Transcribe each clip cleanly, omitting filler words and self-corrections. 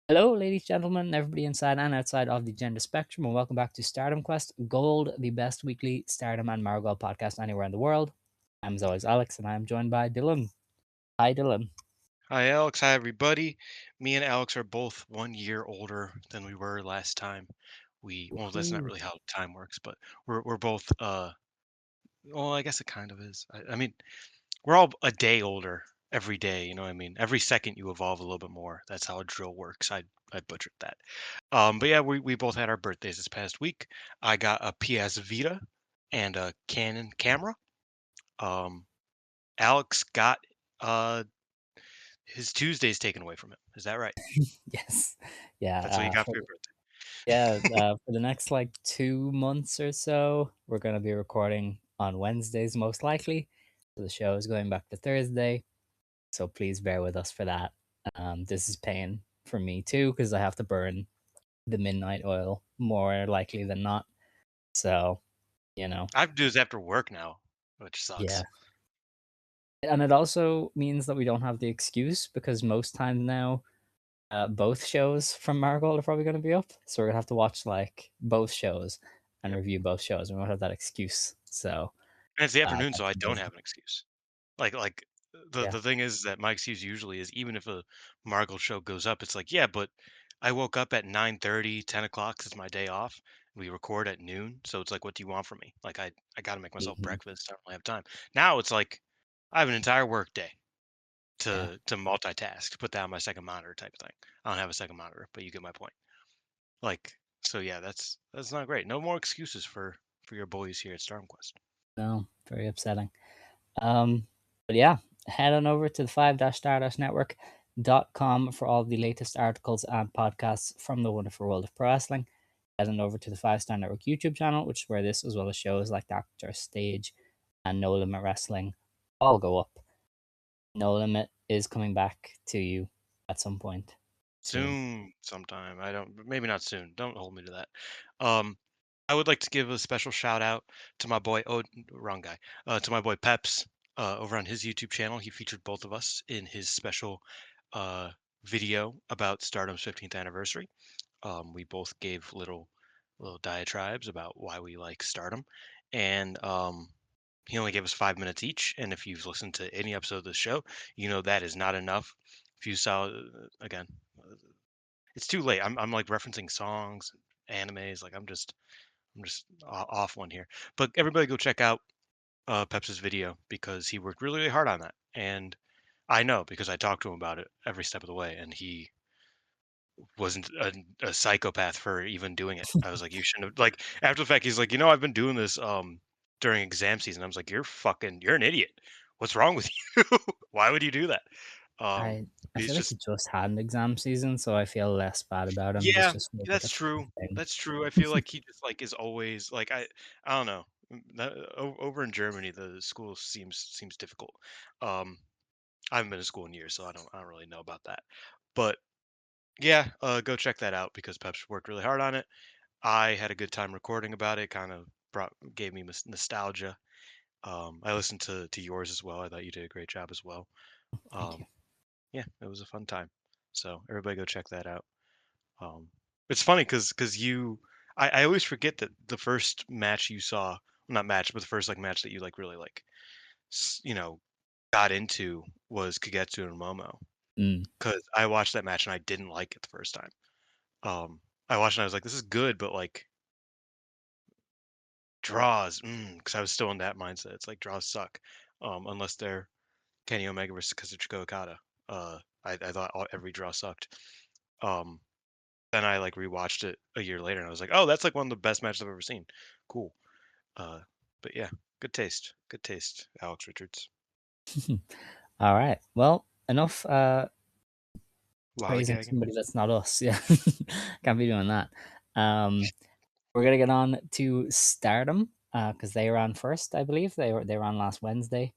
Hello, ladies, gentlemen, everybody inside and outside of the gender spectrum, and welcome back to Stardom Quest Gold, the best weekly Stardom and Marigold podcast anywhere in the world. I'm as always Alex, and I am joined by Dylan. Hi, Dylan. Hi, Alex. Hi, everybody. Me and Alex are both 1 year older than we were last time. Well, that's not Woohoo. really how time works, but we're both, well, I guess it kind of is. I mean, we're all a day older every day. You know what I mean? Every second you evolve a little bit more. That's how a drill works. I butchered that. But yeah, we both had our birthdays this past week. I got a PS Vita and a Canon camera. Um, Alex got uh his Tuesdays taken away from him. Is that right? Yes. Yeah. That's what you got for your birthday. For the next like 2 months or so, we're going to be recording on Wednesdays, most likely. So the show is going back to Thursday. So please bear with us for that. This is pain for me too, because I have to burn the midnight oil more likely than not. So, you know, I have to do this after work now, which yeah. sucks. And it also means that we don't have the excuse because most times now, both shows from Marigold are probably going to be up. So we're going to have to watch like both shows and Yep. review both shows. We won't have that excuse. So, And it's the afternoon, so that's I the don't busy. have an excuse. Like the Yeah. the thing is that my excuse usually is even if a Margot show goes up, it's like, yeah, but I woke up at 9:30, 10 o'clock. 'Cause it's my day off. We record at noon, so it's like, what do you want from me? Like I got to make myself Mhm. breakfast. I don't really have time. Now it's like I have an entire work day Yeah. to multitask, to put that on my second monitor type of thing. I don't have a second monitor, but you get my point. Like, so yeah, that's not great. No more excuses for your boys here at StormQuest. No, very upsetting. Um, but yeah, head on over to the 5-star-network.com for all the latest articles and podcasts from the wonderful world of pro wrestling. Head on over to the 5 Star Network YouTube channel, which is where this, as well as shows like Doctor Stage and No Limit Wrestling, all go up. No Limit is coming back to you at some point soon. Soon, sometime. I don't, maybe not soon. Don't hold me to that. Um, I would like to give a special shout out to my boy. Oh, wrong guy. To my boy Peps. Over on his YouTube channel, he featured both of us in his special uh video about Stardom's 15th anniversary. We both gave little diatribes about why we like Stardom, and he only gave us 5 minutes each. And if you've listened to any episode of the show, you know that is not enough. If you saw again, uh, it's too late. I'm like referencing songs, animes. Like I'm just off one here. But everybody go check out Pep's video because he worked really, really hard on that. And I know because I talked to him about it every step of the way, and he wasn't a psychopath for even doing it. I was like, you shouldn't have. Like after the fact, he's like, I've been doing this during exam season. I was like, you're an idiot. What's wrong with you? Why would you do that? Um, I he's feel like he just just had an exam season, so I feel less bad about him. This yeah, just feels like that's a true. fun thing. That's true. I feel like he just like is always like I don't know. Over in Germany, the school seems difficult. Um, I haven't been to school in years, so I don't really know about that. But yeah, go check that out because Peps worked really hard on it. I had a good time recording about it. Kind of gave me nostalgia. I listened to yours as well. I thought you did a great job as well. Thank you. Um, yeah, it was a fun time. So everybody go check that out. Um, it's funny because I always forget that the first match you saw, well, not match, but the first like match that you like really like, got into was Kagetsu and Momo. Mm. Because I watched that match and I didn't like it the first time. Um, I watched and I was like, this is good, but like draws, because I was still in that mindset. It's like draws suck, unless they're Kenny Omega versus Kazuchika Okada. I thought every draw sucked. Um, then I like rewatched it a year later, and I was like, oh, that's like one of the best matches I've ever seen. Cool. Uh, but yeah, good taste, Alex Richards. All right. Well, enough praising Lollygagging. somebody that's not us. Yeah. Can't be doing that. Um, we're gonna get on to Stardom because they ran first, I believe. They ran last Wednesday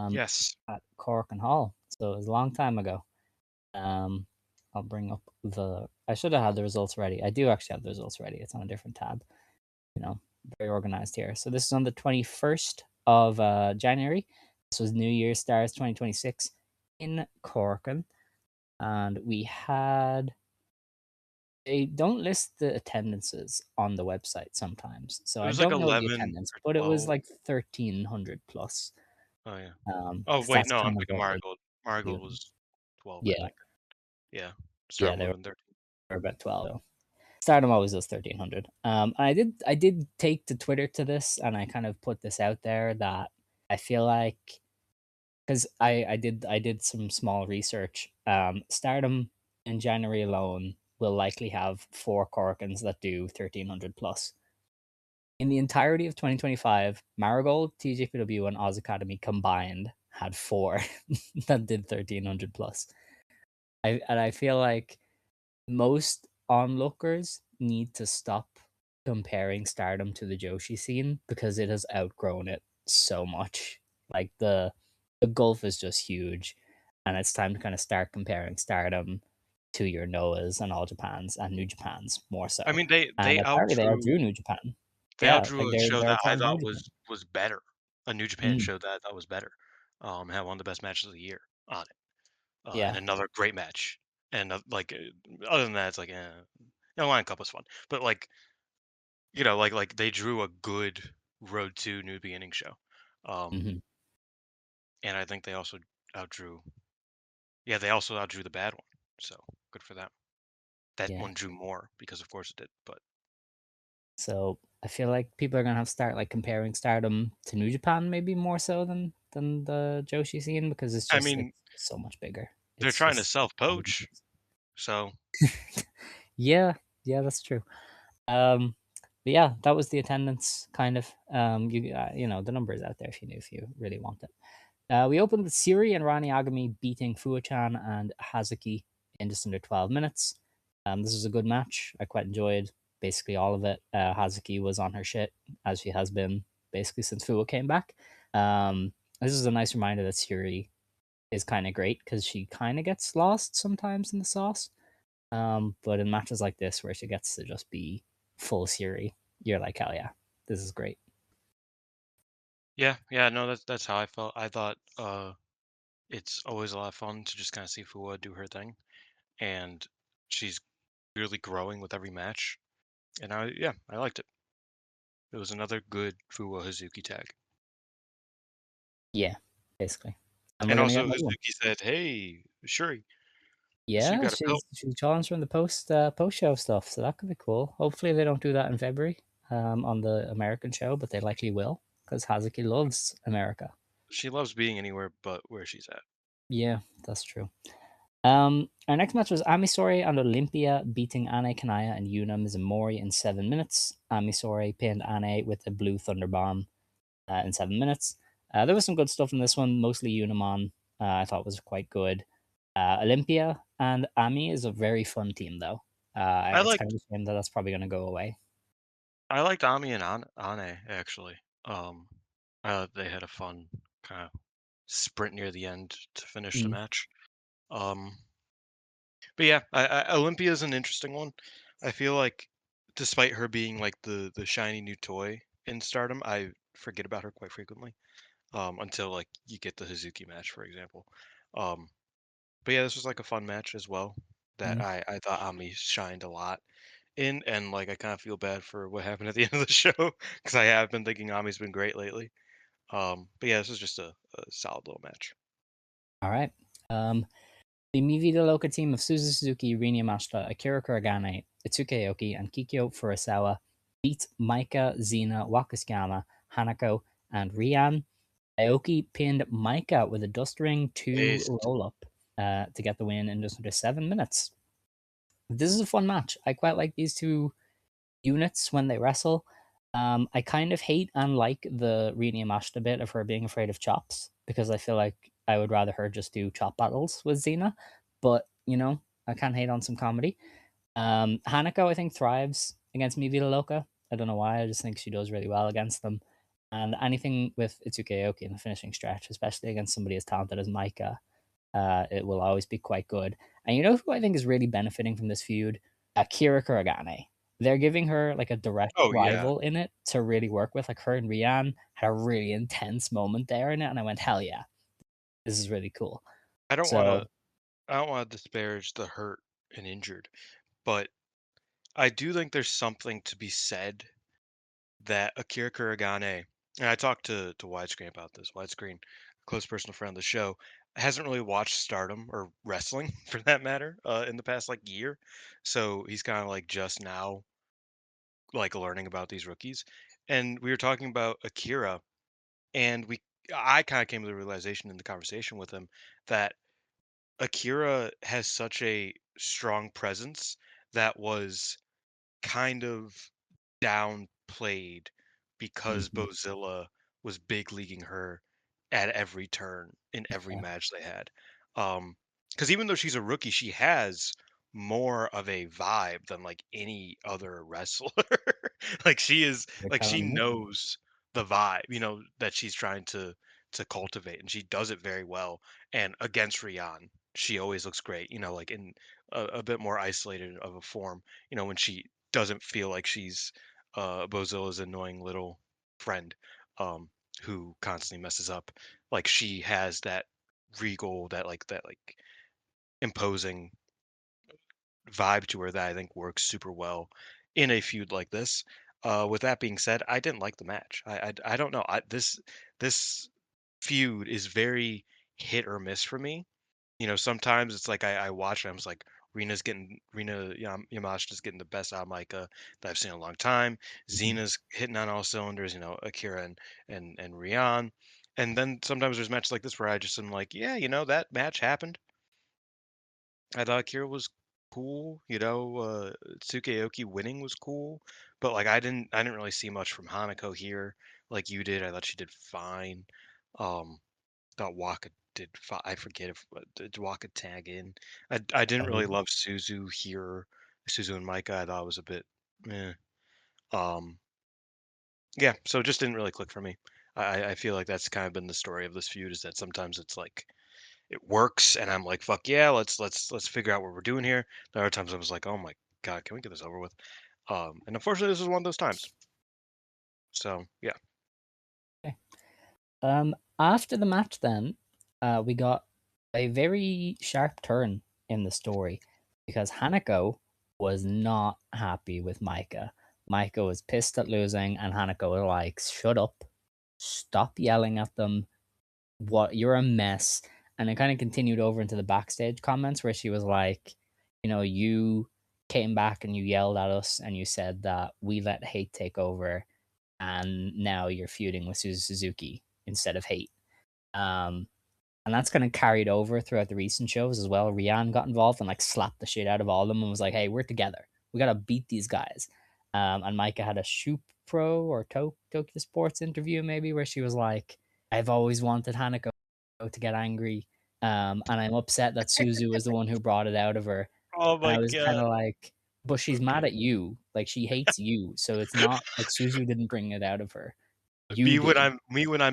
Yes. at Korakuen Hall. So it was a long time ago. Um, I'll bring up the. I should have had the results ready. I do actually have the results ready. It's on a different tab. You know, very organized here. So this is on the 21st of January. This was New Year's Stars 2026 in Corkin. And we had They don't list the attendances on the website sometimes, so It I was like don't know the 11 attendance, or but it was 12. like 1,300 plus. Oh, yeah. Oh, 'Cause wait, that's no, I'm kind of thinking what they Marigold. Marigold do. was 12, I Yeah, think. Yeah. yeah, Start they moving 13. were about 12. So Stardom always does 1,300. I did take to Twitter to this, and I kind of put this out there that I feel like, because I did some small research. Stardom in January alone will likely have 4 Korakuens that do 1,300 plus. In the entirety of 2025, Marigold, TJPW, and Oz Academy combined had 4 that did 1,300 plus. I feel like most onlookers need to stop comparing Stardom to the Joshi scene because it has outgrown it so much. Like the gulf is just huge, and it's time to kind of start comparing Stardom to your Noahs and All Japans and New Japans more I so. mean, they And they apparently they outdrew outdrew New Japan. they Yeah, like outdrew a they're show they're that I ahead of New thought Japan. was better. A New Japan Mhm. show that I thought was better. Had one of the best matches of the year on it. And Yeah. another great match. And, other than that, it's like, no, Lion Cup was fun. But, like, they drew a good Road to New Beginning show. Um, Mhm. and I think they also outdrew yeah, they also outdrew the bad one. So, good for them. That Yeah. one drew more because of course it did, but So I feel like people are gonna have to start like comparing Stardom to New Japan maybe more so than the Joshi scene because I mean, it's so much bigger. they're It's trying to just self-poach, so yeah, yeah, that's true. But yeah, that was the attendance kind of. The numbers out there if you really want it. We opened with Siri and Rani Agami beating Fuachan and Hazuki in just under 12 minutes. This was a good match. I quite enjoyed basically all of it. Hazuki was on her shit, as she has been basically since Fua came back. This is a nice reminder that Siri is kind of great because she kind of gets lost sometimes in the sauce. But in matches like this, where she gets to just be full Siri, you're like, hell yeah, this is great. yeah, yeah, no, that's how I felt. I thought, it's always a lot of fun to just kinda see Fua do her thing, and she's really growing with every match, and I liked it. It was another good Fua Hazuki tag. Yeah, basically. And we're And gonna get also another one. Hazuki said, "Hey, Shuri, I see you Yeah, got a belt." she's challenged from the post show stuff, so that could be cool. Hopefully they don't do that in February, on the American show, but they likely will because Hazuki loves America. She loves being anywhere but where she's at. Yeah, that's true. Our next match was Amisori and Olympia beating Ane Kanaya and Yuna Mizumori in 7 minutes. Amisori pinned Ane with a blue thunder bomb in 7 minutes. There was some good stuff in this one, mostly Unimon. I thought was quite good. Olympia and Ami is a very fun team, though. I It's kind liked of a shame that that's probably going to go away. I liked Ami and Ane actually. Um, they had a fun kind of sprint near the end to finish the Mm, match. Um, but yeah, Olympia is an interesting one. I feel like despite her being like the shiny new toy in Stardom, I forget about her quite frequently. Until like you get the Hazuki match, for example. Um, but yeah, this was like a fun match as well. That mm. I thought Ami shined a lot in, and like I kind of feel bad for what happened at the end of the show because I have been thinking Ami's been great lately. But yeah, this is just a solid little match. All right. Um, the Mivida Loka team of Suzu Suzuki, Rina Mashita, Akira Kuragane, Itsuki Aoki, and Kikyo Furusawa beat Maika, Xena, Wakasgama, Hanako, and Rian. Aoki pinned Maika with a dust ring 2 Based. roll up to get the win in just under 7 minutes. This is a fun match. I quite like these two units when they wrestle. I kind of hate and like the Rina Yamashita bit of her being afraid of chops because I feel like I would rather her just do chop battles with Xena. But, I can't hate on some comedy. Hanako, I think, thrives against Mi Vida Loca. I don't know why. I just think she does really well against them. And anything with Itsuki Aoki in the finishing stretch, especially against somebody as talented as Maika, it will always be quite good. And you know who I think is really benefiting from this feud? Akira Kuragane. They're giving her like a direct Oh yeah, rival in it to really work with. Like her and Rian had a really intense moment there in it, and I went, hell yeah, this is really cool. I don't want to So I don't want to disparage the hurt and injured, but I do think there's something to be said that Akira Kuragane, and I talked to Widescreen about this. Widescreen, close personal friend of the show, hasn't really watched Stardom or wrestling for that matter in the past like year, so he's kind of like just now like learning about these rookies. And we were talking about Akira, and we I kind of came to the realization in the conversation with him that Akira has such a strong presence that was kind of downplayed because Hmm. Bozilla was big leaguing her at every turn in every Yeah, match they had. Because even though she's a rookie, she has more of a vibe than like any other wrestler. Like you're she telling me. knows the vibe, that she's trying to cultivate, and she does it very well. And against Rian, she always looks great. Like in a bit more isolated of a form. When she doesn't feel like she's Bozilla's annoying little friend um, who constantly messes up. Like she has that regal, that imposing vibe to her that I think works super well in a feud like this. With that being said, I didn't like the match. I don't know. This feud is very hit or miss for me. Sometimes it's like I watch and I was like, Yamashita's getting the best out of Maika that I've seen in a long time. Hmm. Xena's hitting on all cylinders, Akira and Rian. And then sometimes there's matches like this where I just am like, yeah, that match happened. I thought Akira was cool, Tsukayoki winning was cool, but like I didn't really see much from Hanako here like you did. I thought she did fine. Um Thought Waka did I forget if did Waka tag in. I didn't really love Suzu here. Suzu and Maika I thought was a bit eh. Um yeah, so it just didn't really click for me. I feel like that's kind of been the story of this feud is that sometimes it's like it works and I'm like, fuck yeah, let's figure out what we're doing here. The other times I was like, oh my god, can we get this over with? And unfortunately this was one of those times. So yeah. Okay. After the match, then we got a very sharp turn in the story because Hanako was not happy with Maika. Maika was pissed at losing, and Hanako was like, "Shut up, stop yelling at them. What you're a mess." And it kind of continued over into the backstage comments where she was like, you came back and you yelled at us and you said that we let hate take over, and now you're feuding with Suzuki instead of hate. Um, and that's kind of carried over throughout the recent shows as well. Rian got involved and like slapped the shit out of all of them and was like, "Hey, we're together. We gotta beat these guys." And Micah had a Shoot Pro or Tokyo Sports interview maybe where she was like, "I've always wanted Hanako to get angry, and I'm upset that Suzu was the one who brought it out of her." Oh And my I was kind god. of like, "But she's Okay. mad at you. Like she hates you. So it's not like Suzu didn't bring it out of her. You Me when did." I'm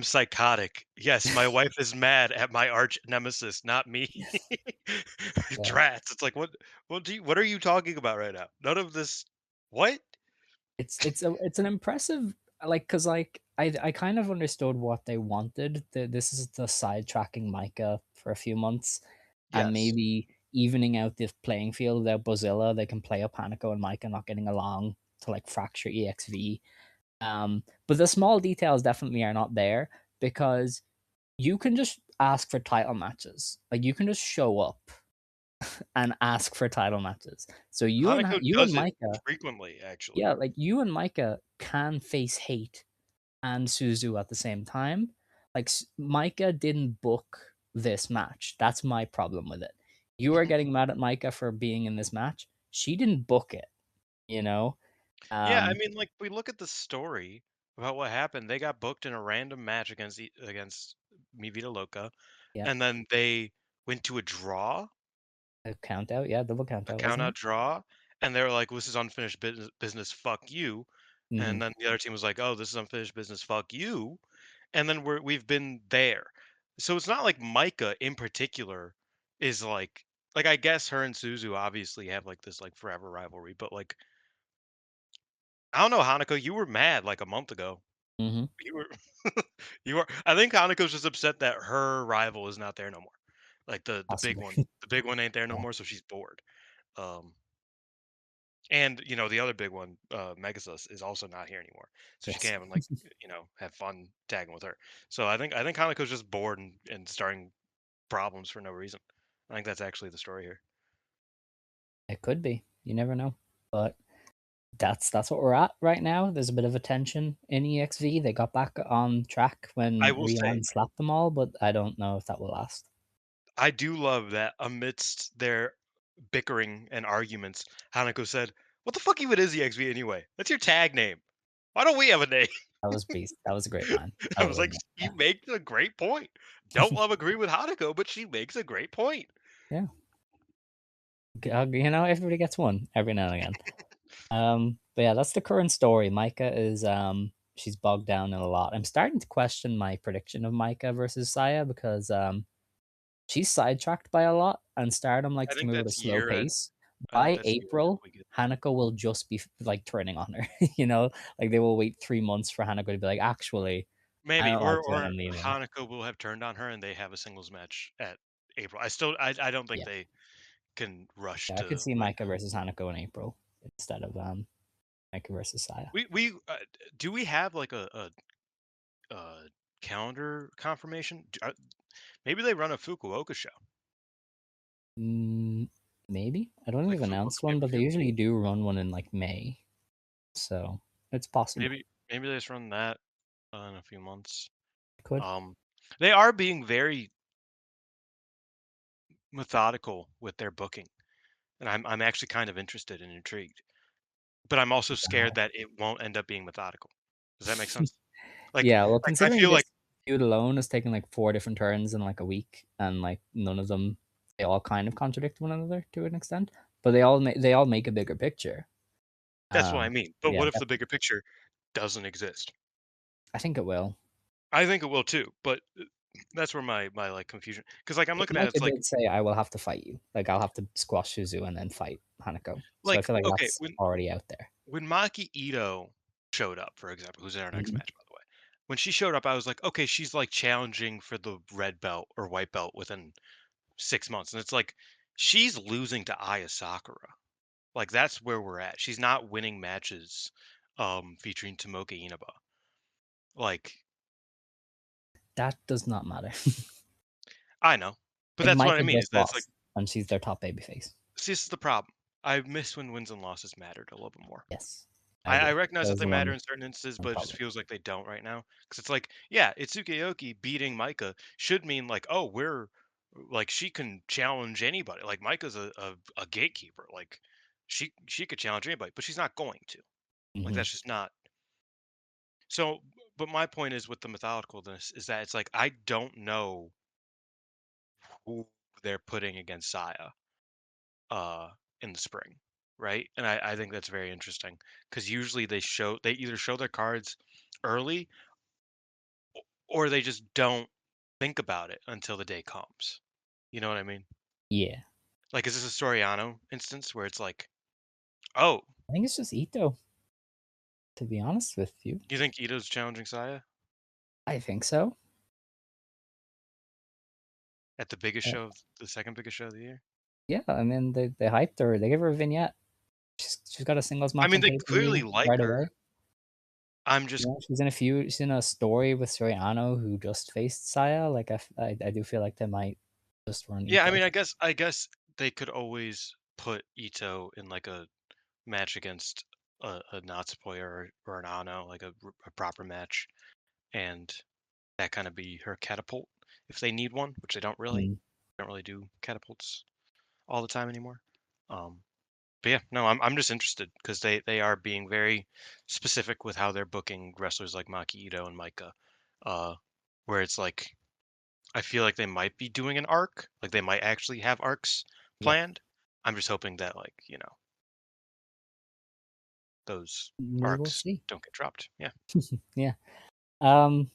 psychotic. Yes, my wife is mad at my arch nemesis, not me. Yeah. Drats. It's like what are you talking about right now? None of this what? It's an impressive like because like I kind of understood what they wanted. This is the sidetracking Micah for a few months and Yes. maybe evening out this playing field without Bozilla. They can play up Hanako and Micah not getting along to like fracture EXV. But the small details definitely are not there because you can just ask for title matches. Like you can just show up and ask for title matches. So Hanako you and does it Micah, frequently, actually. yeah, like you and Micah can face hate and Suzu at the same time. Like Micah didn't book this match. That's my problem with it. You are Mhm. getting mad at Micah for being in this match. She didn't book it, you know? Yeah, I Um, mean, like, we look at the story about what happened. They got booked in a random match against Mi Vida Loca, yeah, and then they went to a draw, a count out, yeah, double count a out, count wasn't out it? draw, and they were like, "This is unfinished business. Fuck you." And Mhm. then the other team was like, "Oh, this is unfinished business. Fuck you." And then we've been there. So it's not like Micah in particular is like I guess her and Suzu obviously have like this like forever rivalry, but like I don't know, Hanako, you were mad like a month ago. Mhm. You were you were I think Hanako's just upset that her rival is not there no more. Like the big Possibly. one. The big one ain't there no Yeah. more, so she's bored. Um And the other big one, Megasus, is also not here anymore, so she Yes. can't even like have fun tagging with her. So I think Hanako's just bored and starting problems for no reason. I think that's actually the story here. It could be. You never know. But that's what we're at right now. There's a bit of a tension in EXV. They got back on track I when will say, Rian slapped them all, but I don't know if that will last. I do love that amidst their bickering and arguments, Hanako said, "What the fuck even is EXV anyway? That's your tag name. Why don't we have a name?" That was beast. That was a great line. I I will was like, admit. "She makes a great point. Don't love agree with Hanako, but she makes a great point." Yeah. Everybody gets one every now and again. But yeah, that's the current story. Maika is she's bogged down in a lot. I'm starting to question my prediction of Maika versus Saya because she's sidetracked by a lot, and Stardom I likes to think move at a that's slow year end. pace. I think By that's year end if April, we get that. Hanako will just be like turning on her. you know, like they will wait 3 months for Hanako to be like, actually, I Maybe, don't like you and or I'm leaving. Hanako will have turned on her and they have a singles match at April. I don't think Yeah, they can rush yeah, I could to see like Maika versus Hanako in April instead of Maika versus Saya. we do we have like a calendar confirmation? Maybe they run a Fukuoka show, Mm, maybe I don't think like they've Fukuoka announced pay one, per but they view. usually do run one in like May, so it's possible. Maybe they just run that in a few months. Could. Um, they are being very methodical with their booking, and I'm actually kind of interested and intrigued. But I'm also scared that it won't end up being methodical. Does that make sense? Like Yeah, well, I considering feel like this feud alone has taken like 4 different turns in like a week, and like none of them, they all kind of contradict one another to an extent, but they all make a bigger picture. that's what I mean. But Yeah, what if the definitely. bigger picture doesn't exist? I think it will. I think it will too, but that's where my like confusion, because like I'm looking at it, Micah it's did say, "I will have to fight you. Like I'll have to squash Suzu and then fight Hanako." So I like feel like okay, that's already out there. when Maki Ito showed up, for example, who's in our next Mhm. match, by the way. When she showed up, I was like, okay, she's like challenging for the red belt or white belt within 6 months, and it's like she's losing to Aya Sakura. Like that's where we're at. She's not winning matches featuring Tomoka Inaba. Like That does not matter. I know, but Like that's what I Micah mean. Is just that it's like, lost, and she's their top babyface. see, this is the problem. I miss when wins and losses mattered a little bit more. Yes, I I agree. recognize That that was they the matter one in certain instances, one but it just problem. feels like they don't right now. Because it's like, yeah, Itsuki Aoki beating Maika should mean like, oh, we're like she can challenge anybody. Like Maika's a gatekeeper. Like she could challenge anybody, but she's not going to. Like Mhm. that's just not. So, but my point is with the methodicalness is that it's like I don't know who they're putting against Saya uh in the spring, right? And I think that's very interesting because usually they either show their cards early or they just don't think about it until the day comes. You know what I mean? Yeah. Like, is this a Soriano instance where it's like, oh, I think it's just Ito, to be honest with you. you think Ito's challenging Saya I think so. at the biggest Uh, show, the second biggest show of the year? yeah, I mean, they hyped her. They gave her a vignette. She's got a singles I match mean, on they clearly pay-per-view like right her. away. I'm just, She's in a story with Soriano who just faced Saya. Like, I do feel like they might just run yeah. I Ito. mean, I guess they could always put Ito in like a match against a Natsupoi or an Ano, like a proper match, and that kind of be her catapult if they need one, which they Mm, don't really do catapults all the time anymore. Um, but yeah, no, I'm just interested because they are being very specific with how they're booking wrestlers like Maki Ito and Maika, uh, where it's like I feel like they might be doing an arc, like they might actually have arcs yeah, planned. I'm just hoping that like those we will arcs see. don't get dropped. Yeah. Yeah. Um,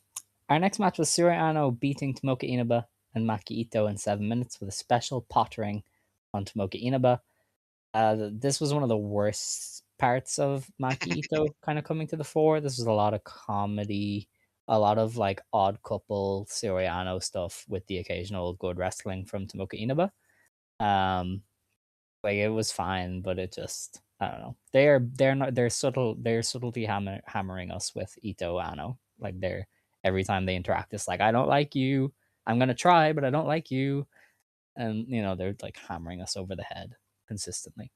our next match was Suriano beating Tomoka Inaba and Maki Ito in 7 minutes with a special pottering on Tomoka Inaba. This was one of the worst parts of Maki Ito kind of coming to the fore. This was a lot of comedy, a lot of like odd couple Suriano stuff with the occasional good wrestling from Tomoka Inaba. Um, like it was fine, but it just I don't know. They're not they're subtle. They're subtlety hammering us with Ito Ano. Like they're every time they interact, it's like I don't like you. I'm gonna try, but I don't like you. And they're like hammering us over the head consistently.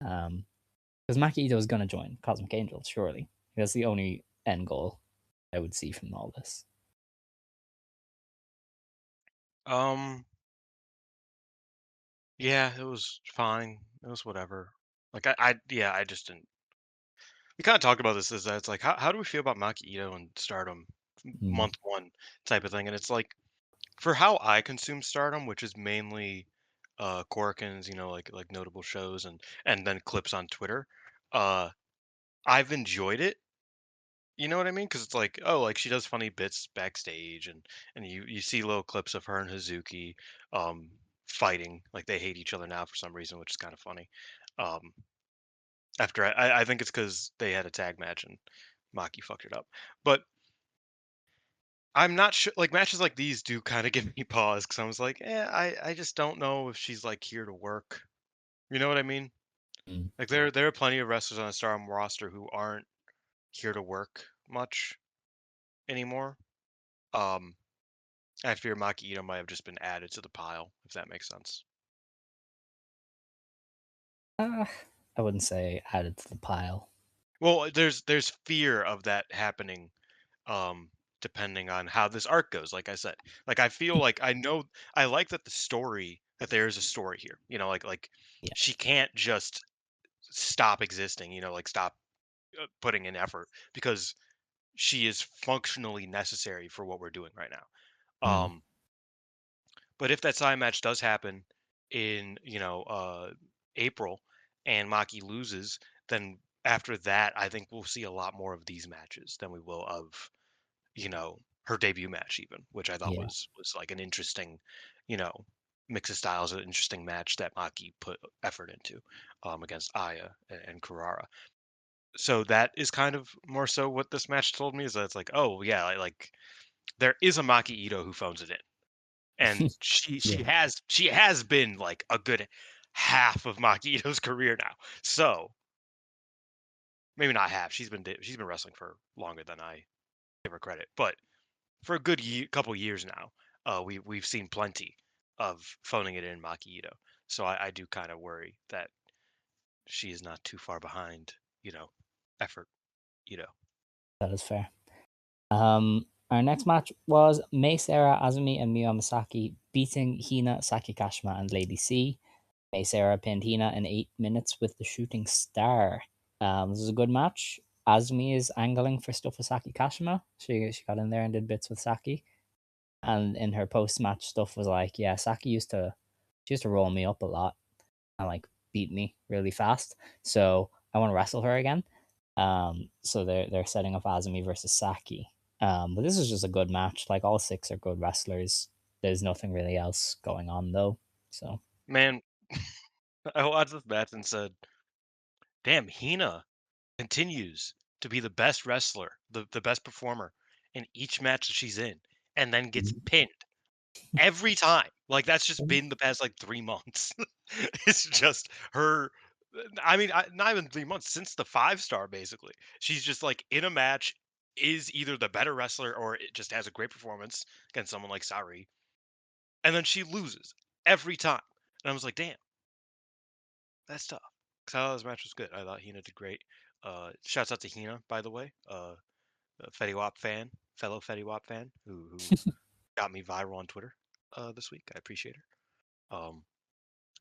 Because Maki Ito is gonna join Cosmic Angels, surely. That's the only end goal I would see from all this. Um, yeah, it was fine. It was whatever. Like yeah, I just didn't. We kind of talked about this. Is that it's like how do we feel about Maki Ito and Stardom Mm, month one type of thing? And it's like for how I consume Stardom, which is mainly Korakuen's, like notable shows and then clips on Twitter. Uh, I've enjoyed it. You know what I mean? Because it's like, oh, like she does funny bits backstage, and you see little clips of her and Hazuki um, fighting. Like they hate each other now for some reason, which is kind of funny. Um, after I think it's because they had a tag match and Maki fucked it up. But I'm not sure. Like matches like these do kind of give me pause because I was like, I just don't know if she's like here to work. You know what I mean? mm. Like there are plenty of wrestlers on the Stardom roster who aren't here to work much anymore. Um, I fear Maki Ito might have just been added to the pile, if that makes sense. Uh, I wouldn't say added to the pile. Well, there's fear of that happening, um, depending on how this arc goes. Like I said, like I feel like I know I like that there is a story here. Like Yeah. she can't just stop existing. Like stop putting in effort because she is functionally necessary for what we're doing right now. Mm. But if that side match does happen in, April and Maki loses, then after that, I think we'll see a lot more of these matches than we will of, her debut match even, which I thought Yeah. was like an interesting, you know, mix of styles, an interesting match that Maki put effort into against Aya and Kurara. So that is kind of more so what this match told me is that it's like, oh yeah, like there is a Maki Ito who phones it in and she Yeah. she has she has been like a good half of Maki Ito's career now. So maybe not half. She's been wrestling for longer than I give her credit, but for a good couple years now, we've seen plenty of phoning it in Maki Ito. So I do kind of worry that she is not too far behind. You know, effort Ito. That is fair. Our next match was Mei Seira, Azumi, and Miyu Misaki beating Hina, Saki Kashima, and Lady C. Mei Seira pinned Hina in 8 minutes with the shooting star. This is a good match. Azumi is angling for stuff with Saki Kashima. She got in there and did bits with Saki. And in her post match stuff was like, yeah, Saki she used to roll me up a lot and like beat me really fast. So I want to wrestle her again. So they're setting up Azumi versus Saki. But this is just a good match. Like all six are good wrestlers. There's nothing really else going on though. So Man, I watched this match and said, "Damn, Hina continues to be the best wrestler, the best performer in each match that she's in, and then gets pinned every time. Like that's just been the past like 3 months. It's just her. I mean, not even 3 months since the 5 star. Basically, she's just like in a match is either the better wrestler or it just has a great performance against someone like Sari, and then she loses every time. And I was like, damn, that's tough. Because I thought this match was good. I thought Hina did great. Shouts out to Hina, by the way. A Fetty Wap fan, fellow Fetty Wap fan, who got me viral on Twitter this week. I appreciate her.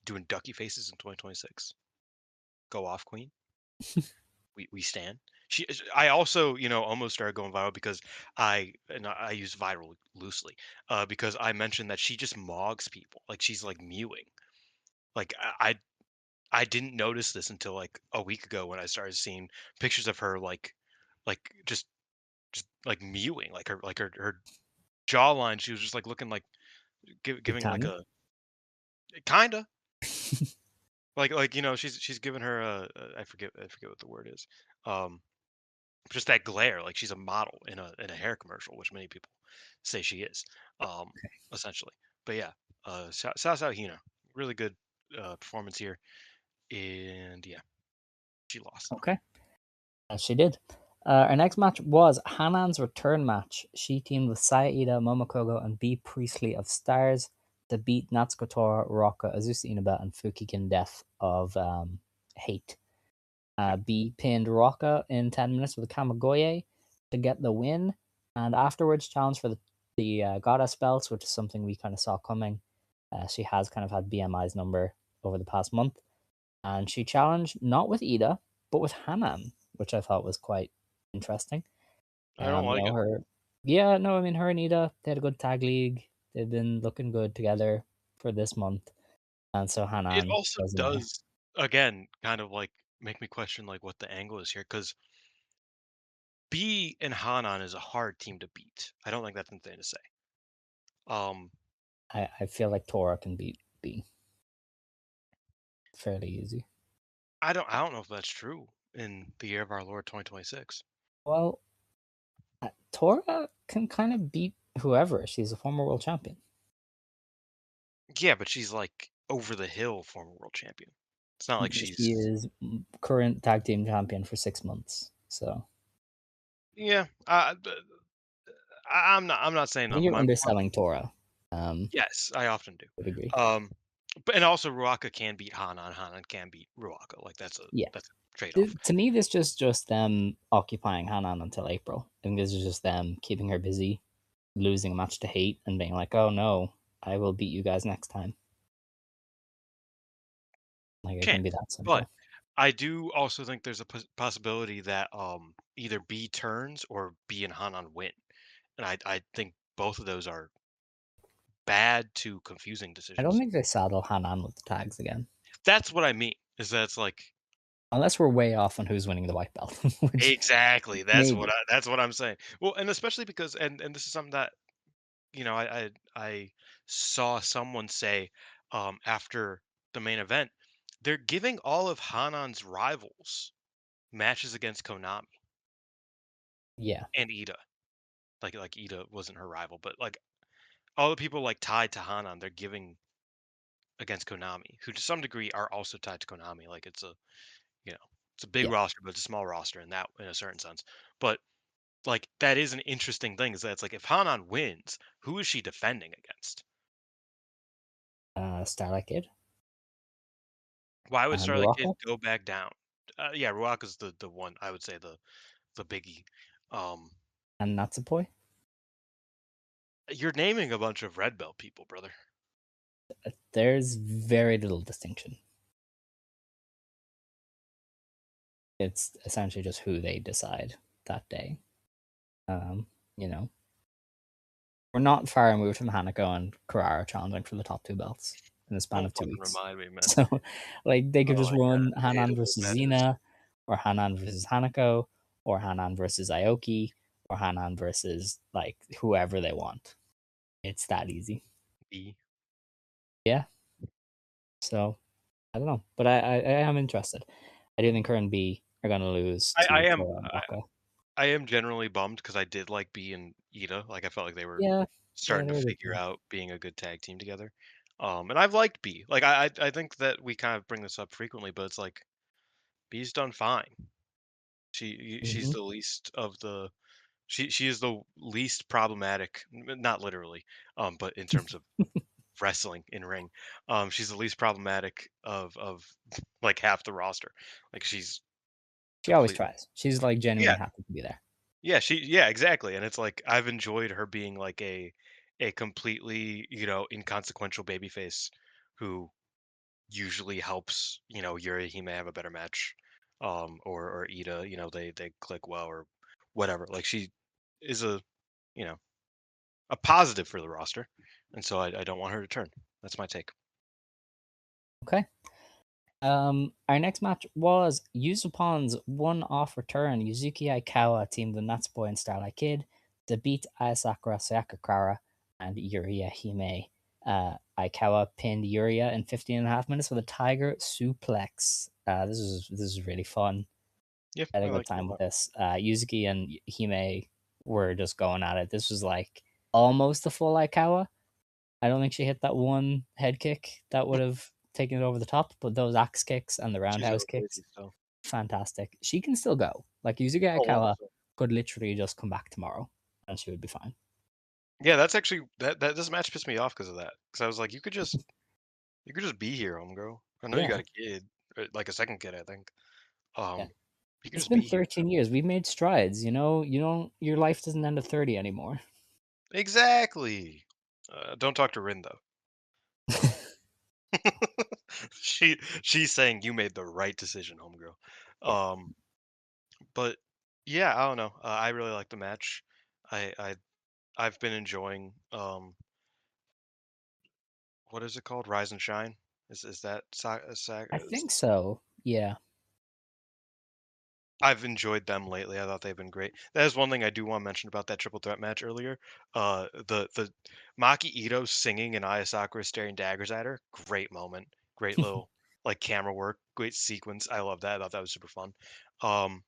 Doing ducky faces in 2026. Go off, Queen. We stand. I also almost started going viral because I use viral loosely because I mentioned that she just mogs people like she's like mewing. Like I didn't notice this until like a week ago when I started seeing pictures of her like just like mewing like her jawline. She was just like looking like Big giving like Tommy. a kinda like she's giving her I forget what the word is. Um, just that glare, like she's a model in a hair commercial, which many people say she is, um, essentially. But yeah, shouts out Hina, really good performance here, and yeah, she lost. Okay. As she did. Our next match was Hanan's return match. She teamed with Saida Momokogo and B Priestley of Stars to beat Natsuko Tora, Ruaka, Azusa Inaba, and Fukigen Death of Hate. Yep. B pinned Ruaka in 10 minutes with a Kamagoye to get the win, and afterwards challenged for the Goddess belts, which is something we kind of saw coming. She has kind of had BMI's number over the past month, and she challenged not with Ida, but with Hanan, which I thought was quite interesting. I don't You like know, it. yeah, no, I mean, her and Ida, they had a good tag league. They've been looking good together for this month. And so It Hanan also goes in there. does, again, kind of like make me question like what the angle is here because B and Hanan is a hard team to beat. I don't think that's insane to say. Um, I feel like Tora can beat B fairly easy. I don't know if that's true in the year of our Lord 2026. Well, Tora can kind of beat whoever. She's a former world champion. Yeah, but she's like over the hill former world champion. It's not like She she's is current tag team champion for 6 months. So yeah. I'm not saying I think nothing. you're underselling Tora. Yes, I often do. Would agree. Um, but and also Ruaka can beat Hanan. Hanan can beat Ruaka. Like Yeah. that's a trade off. To me, this just them occupying Hanan until April. I think this is just them keeping her busy, losing a match to Hate, and being like, "Oh no, I will beat you guys next time." Like it can be Chance, that but simple. I do also think there's a possibility that either B turns or B and Hanan win, and I think both of those are bad to confusing I don't decisions. think they saddle Hanan with the tags again, That's what I mean. Is that it's like unless we're way off on who's winning the white belt, which exactly maybe. that's what I'm saying. Well, and especially because and this is something that I saw someone say after the main event, they're giving all of Hanan's rivals matches against Konami Yeah, and Ida. Like Ida wasn't her rival, but like all the people like tied to Hanan, they're giving against Konami, who to some degree are also tied to Konami. Like you know it's a big yeah. roster, but it's a small roster in a certain sense. But like that is an interesting thing is that it's like if Hanan wins, who is she defending against? Starlight Kid Why would and Starlight Kid Ruaka go back down? Yeah, Ruaka's the one I would say the biggie. Um, and Natsupoi. you're naming a bunch of red belt people, brother. There's very little distinction. It's essentially just who they decide that day. Um, you know, we're not far removed from Hanako and Carrara challenging for the top two belts in the span Don't of two fucking weeks. remind me, man. So, like, they could Oh just my god, run I hate Hanan all those versus matches. Xena, or Hanan versus Hanako, or Hanan versus Aoki, or Hanan versus like whoever they want. It's that easy. B. Yeah. So I don't know, but I am interested. I do think her and B are gonna lose I, I to am Tora and I, Waka. I am generally bummed because I did like B and Ida. Like I felt like they were Yeah, yeah, starting to they're a good figure team. out being a good tag team together. And I've liked B. Like I think that we kind of bring this up frequently, but it's like B's done fine. She's Hmm. the least of the she is the least problematic, not literally, but in terms of wrestling in ring, she's the least problematic of like half the roster. Like she's She always completely tries. She's like yeah genuinely happy to be there. yeah exactly, and it's like I've enjoyed her being like a completely inconsequential babyface who usually helps Yuri he may have a better match, or Ida they click well or whatever. Like she is you know a positive for the roster, and so I don't want her to turn. That's my take. Okay. Our next match was Yusupon's one-off return. Yuzuki Aikawa teamed with Natsupoi and Starlight Kid to beat Ayasakura, Sayaka Kara, and Yuria Hime. Aikawa pinned Yuria in 15 and a half minutes with a tiger suplex. This is really fun. Yeah, I had I a good like it a time with lot. this. Yuzuki and Hime were just going at it. This was like almost a full Aikawa. I don't think she hit that one head kick that would have taken it over the top, but those axe kicks and the She's roundhouse over kicks baby, so. fantastic. She can still go. Like Yuzuki Oh, Aikawa 100%. could literally just come back tomorrow and she would be fine. Yeah, that's actually that this match pissed me off because of that. Because I was like, you could just be here, homegirl. I know you got Yeah, a kid, like a second kid, I think. yeah. Um, you could It's just been be here. 13 years. We've made strides, you know? You don't your life doesn't end at 30 anymore. Exactly. Don't talk to Rin though. Um, she's saying you made the right decision, homegirl. Yeah. Um, but yeah, I don't know. I really like the match. I I've been enjoying what is it called? Rise and Shine. Is that I think so. Yeah. I've enjoyed them lately. I thought they've been great. That is one thing I do want to mention about that triple threat match earlier. The Maki Ito singing and Aya Sakura staring daggers at her. Great moment. Great little like camera work. Great sequence. I love that. I thought that was super fun. Um,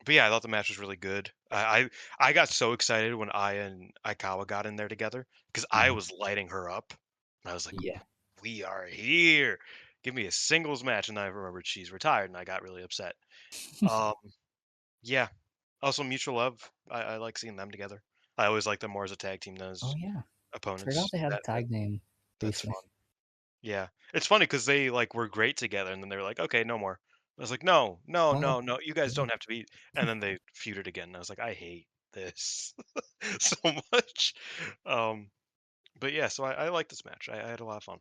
but yeah, I thought the match was really good. I got so excited when Aya and Aikawa got in there together because I Mhm. was lighting her up. And I was like, Yeah. "We are here. Give me a singles match." And I remembered she's retired, and I got really upset. Um, yeah. Also, Mutual Love. I like seeing them together. I always like them more as a tag team than Oh, as yeah. Forgot opponents. they had a tag name That's briefly. fun. Yeah, it's funny because they like were great together, and then they were like, "Okay, no more." I was like, "No, no, Oh, no, no, you guys yeah. don't have to be." And then they feuded again. And I was like, "I hate this so much." Um, but yeah, so I like this match. I had a lot of fun.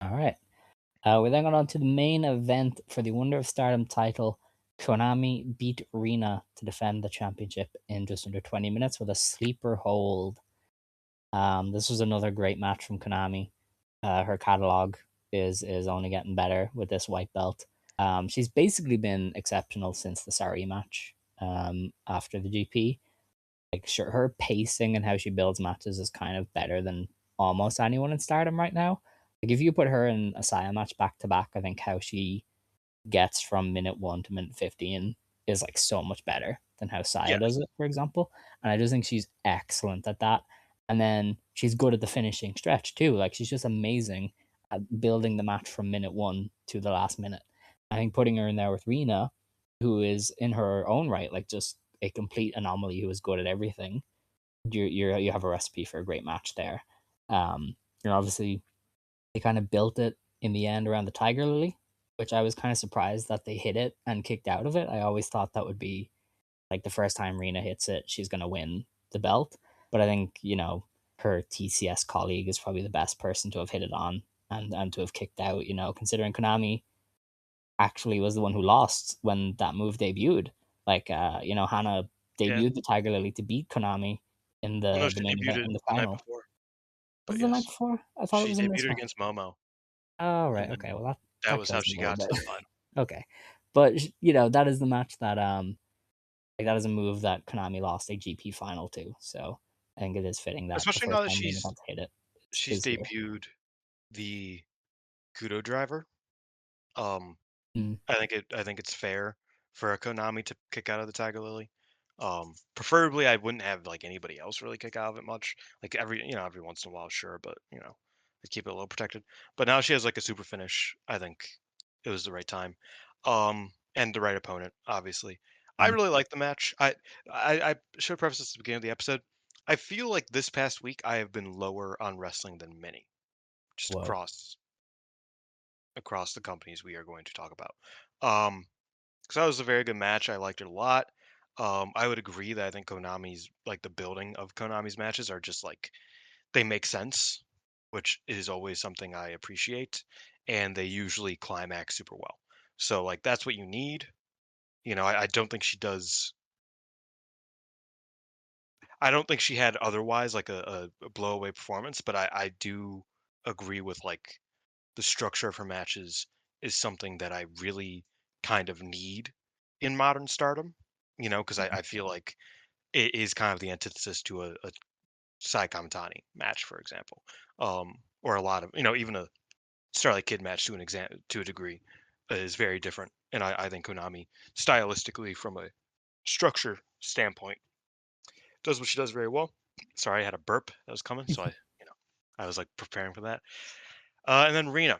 All right. We then got on to the main event for the Wonder of Stardom title. Konami beat Rina to defend the championship in just under 20 minutes with a sleeper hold. This was another great match from Konami. Her catalog is only getting better with this white belt. She's basically been exceptional since the Sari match after the GP. Like, sure, her pacing and how she builds matches is kind of better than almost anyone in Stardom right now. Like, if you put her in a Saya match back to back, I think how she gets from minute 1 to minute 15 is, like, so much better than how Saya Yes. does it, for example, and I just think she's excellent at that, and then she's good at the finishing stretch too, like, she's just amazing at building the match from minute 1 to the last minute. I think putting her in there with Rina, who is in her own right, like, just a complete anomaly who is good at everything, you have a recipe for a great match there. Obviously they kind of built it in the end around the Tiger Lily, which I was kind of surprised that they hit it and kicked out of it. I always thought that would be like the first time Rina hits it, she's going to win the belt. But I think, her TCS colleague is probably the best person to have hit it on and to have kicked out, considering Konami actually was the one who lost when that move debuted. Like, Hana Yeah. debuted the Tiger Lily to beat Konami in Well, no, the she main event debuted in the the night final. before, Was but it the night yes, before? I thought it she was in this debuted one. against Momo, Oh, and right. Okay. then Well, that that that was how kills me she a little got to bit. the final. Okay, but that is the match that like that is a move that Konami lost a GP final to. So I think it is fitting that the Especially now first that time Rina got to hit it she's is here. debuted the Kudo driver. Um, Mm, I think it's fair for a Konami to kick out of the Tiger Lily. Preferably, I wouldn't have like anybody else really kick out of it much. Like every once in a while, sure, but I'd keep it a little protected. But now she has like a super finish. I think it was the right time, and the right opponent. Obviously, I mm. really like the match. I should preface this at the beginning of the episode. I feel like this past week I have been lower on wrestling than many, just Whoa. across the companies we are going to talk about. Um, because that was a very good match. I liked it a lot. I would agree that I think Konami's like the building of Konami's matches are just like they make sense, which is always something I appreciate, and they usually climax super well. So like that's what you need. I don't think she does. I don't think she had otherwise like a blowaway performance, but I do agree with like the structure of her matches is something that I really kind of need in modern Stardom. Because I feel like it is kind of the antithesis to a Sai Kamitani match, for example, or a lot of even a Starlight Kid match to a degree is very different. And I think Konami stylistically from a structure standpoint does what she does very well. Sorry, I had a burp that was coming, so I was like preparing for that. And then Rina.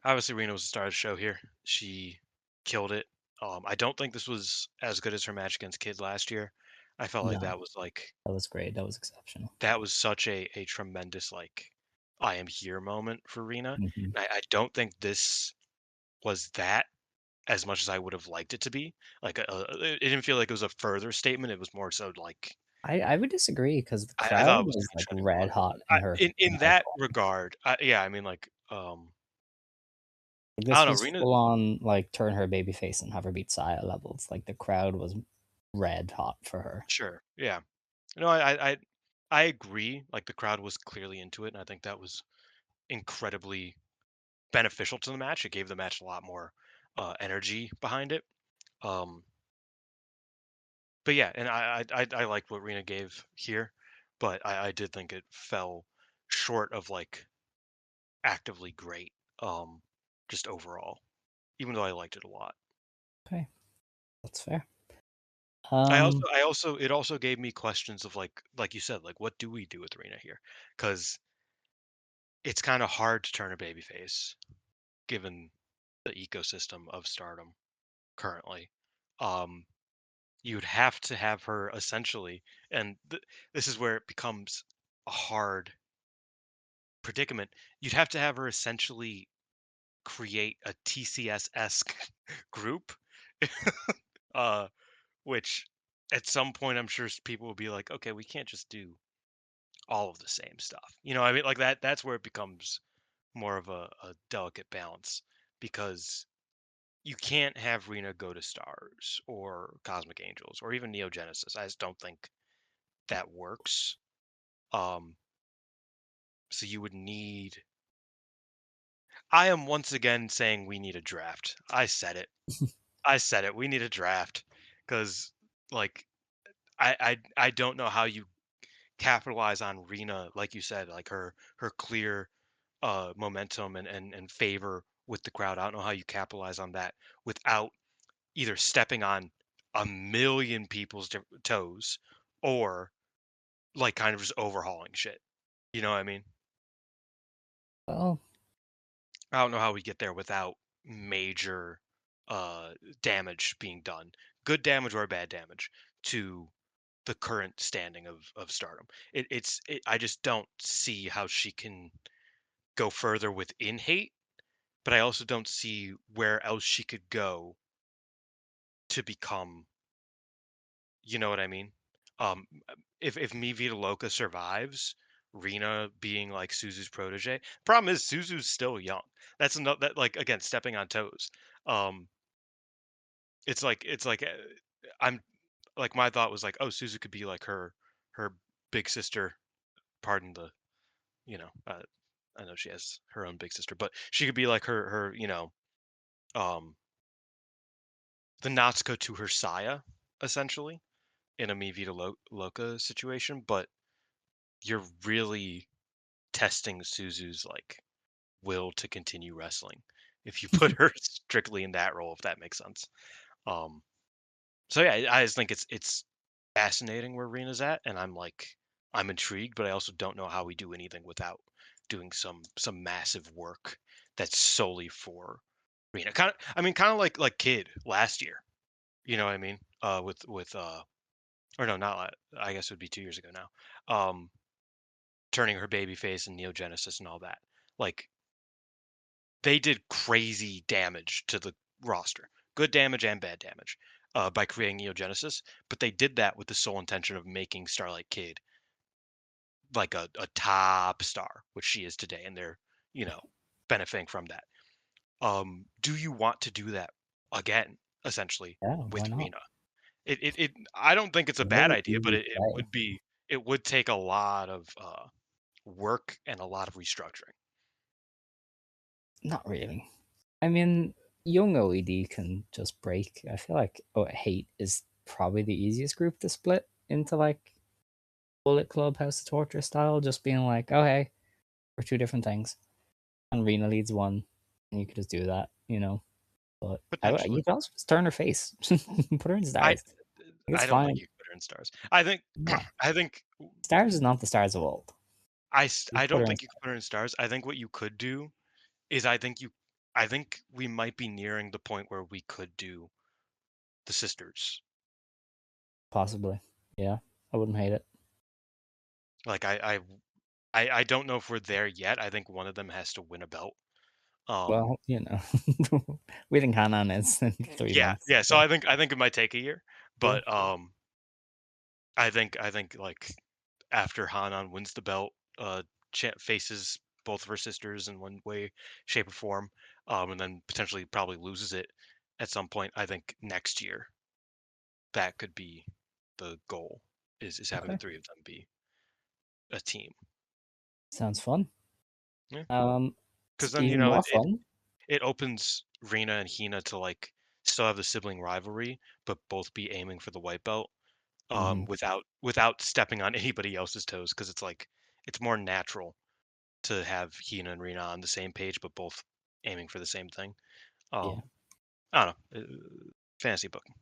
Obviously, Rena was the star of the show here. She killed it. I don't think this was as good as her match against Kid last year. I felt like No, that was great. That was exceptional. that was such a tremendous like I am here moment for Rina. Mhm. And I don't think this was that as much as I would have liked it to be. Like it didn't feel like it was a further statement. It was more so like I would disagree because the I thought crowd it was was, kind of like, treading red water. hot I, in in her that corner. regard, yeah, I mean like Like, I this don't know. was Rina, full on, like, turn her baby face and have her beat Saya levels, like, the crowd was red hot for her. sure, yeah. No, I agree. Like the crowd was clearly into it, and I think that was incredibly beneficial to the match. It gave the match a lot more energy behind it. Um, but yeah, and I liked what Rena gave here, but I did think it fell short of like actively great. Just overall, even though I liked it a lot. Okay, that's fair. I also Um, I also it also gave me questions of like you said, like what do we do with Rena here? Because it's kind of hard to turn a babyface given the ecosystem of Stardom currently. Um, you'd have to have her essentially, and this is where it becomes a hard predicament. You'd have to have her essentially create a TCS esque group, uh, which at some point I'm sure people will be like, okay, we can't just do all of the same stuff. You know, I mean, like that. That's where it becomes more of a delicate balance because you can't have Rena go to Stars or Cosmic Angels or even Neo Genesis. I just don't think that works. Um, so you would need. I am once again saying we need a draft. I said it. I said it. We need a draft because, like, I don't know how you capitalize on Rena, like you said, like her clear momentum and favor with the crowd. I don't know how you capitalize on that without either stepping on a million people's toes or like kind of just overhauling shit. You know what I mean? well, I don't know how we get there without major uh damage being done, good damage or bad damage to the current standing of Stardom. I just don't see how she can go further within hate, but I also don't see where else she could go to become, you know what I mean? If Mi Vita Loca survives, Rina being like Suzu's protege. Problem is Suzu's still young. That's not that like again stepping on toes. Um, it's like I'm like my thought was like, oh, Suzu could be like her big sister. Pardon the you know I know she has her own big sister, but she could be like her um the Natsuko to her Saya essentially in a Mi Vita Loca situation, but you're really testing Suzu's like will to continue wrestling if you put her strictly in that role, if that makes sense. Um, so yeah, I just think it's fascinating where Rena's at, and I'm intrigued, but I also don't know how we do anything without doing some massive work that's solely for Rena. Kind of, I mean, kind of like Kid last year. You know what I mean? With or no, not I guess it would be 2 years ago now. Turning her baby face and Neogenesis and all that. Like they did crazy damage to the roster, good damage and bad damage, by creating Neogenesis. But they did that with the sole intention of making Starlight Kid like a top star, which she is today, and they're you know benefiting from that. Do you want to do that again? Essentially, yeah, with why not? Rena, it I don't think it's a It's bad really idea, but easy to say. it would take a lot of work and a lot of restructuring. Not really. I mean, young OED can just break. I feel like Hate is probably the easiest group to split into, like, Bullet Club, House of Torture style, just being like, "Oh, hey, we're two different things." And Rena leads one, and you could just do that, you know? But Potentially. you could also just turn her face, put her in I stars. Like, it's I don't think fine. you could put her in stars. I think No, I think stars is not the stars of old. You I put don't her in think you could put her in stars. I think what you could do is I think I think we might be nearing the point where we could do the sisters. Possibly. Yeah, I wouldn't hate it. Like I don't know if we're there yet. I think one of them has to win a belt. Um, Well, you know, we think Hanan is in 3 yeah, months, yeah. So so I think it might take a year, yeah, but I think like after Hanan wins the belt, faces both of her sisters in one way, shape, or form, and then potentially probably loses it at some point. I think next year that could be the goal is having the okay, three of them be a team. sounds fun. Yeah, Um, because then even more fun. it opens Rina and Hina to like still have the sibling rivalry, but both be aiming for the white belt, Mhm, without stepping on anybody else's toes. Because it's like it's more natural to have Hina and Rina on the same page, but both aiming for the same thing. yeah. I don't know, fantasy booking.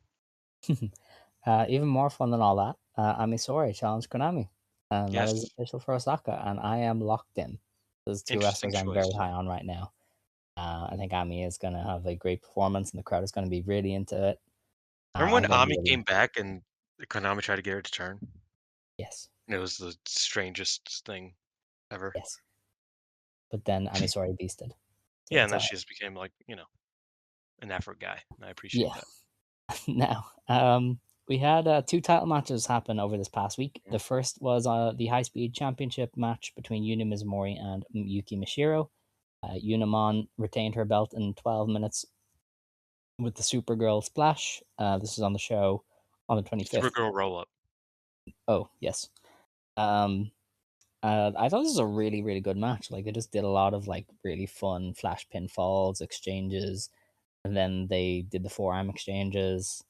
Even more fun than all that, Amisori challenged Konami, and that is Yes, official for Osaka, and I am locked in. Those 2 interesting wrestlers I'm very choice. high on right now. I think Ami is gonna have a great performance, and the crowd is gonna be really into it. Remember I'm when gonna be Ami able came to back and Konami tried to get her to turn? yes, It was the strangest thing ever. yes. But then Amisori beasted, so Yeah, it's and then alright. she just became like, an effort guy, and I appreciate Yeah. that. Now, we had 2 title matches happen over this past week. Mhm. The first was, the High Speed Championship match between Yuna Mizumori and Yuki Mashiro. Yuna retained her belt in 12 minutes with the Supergirl splash. This is on the show on the 25th. Supergirl roll up. Oh, yes. Um, I thought this was a really, really good match. Like, they just did a lot of, like, really fun flash pinfalls, exchanges, and then they did the forearm exchanges,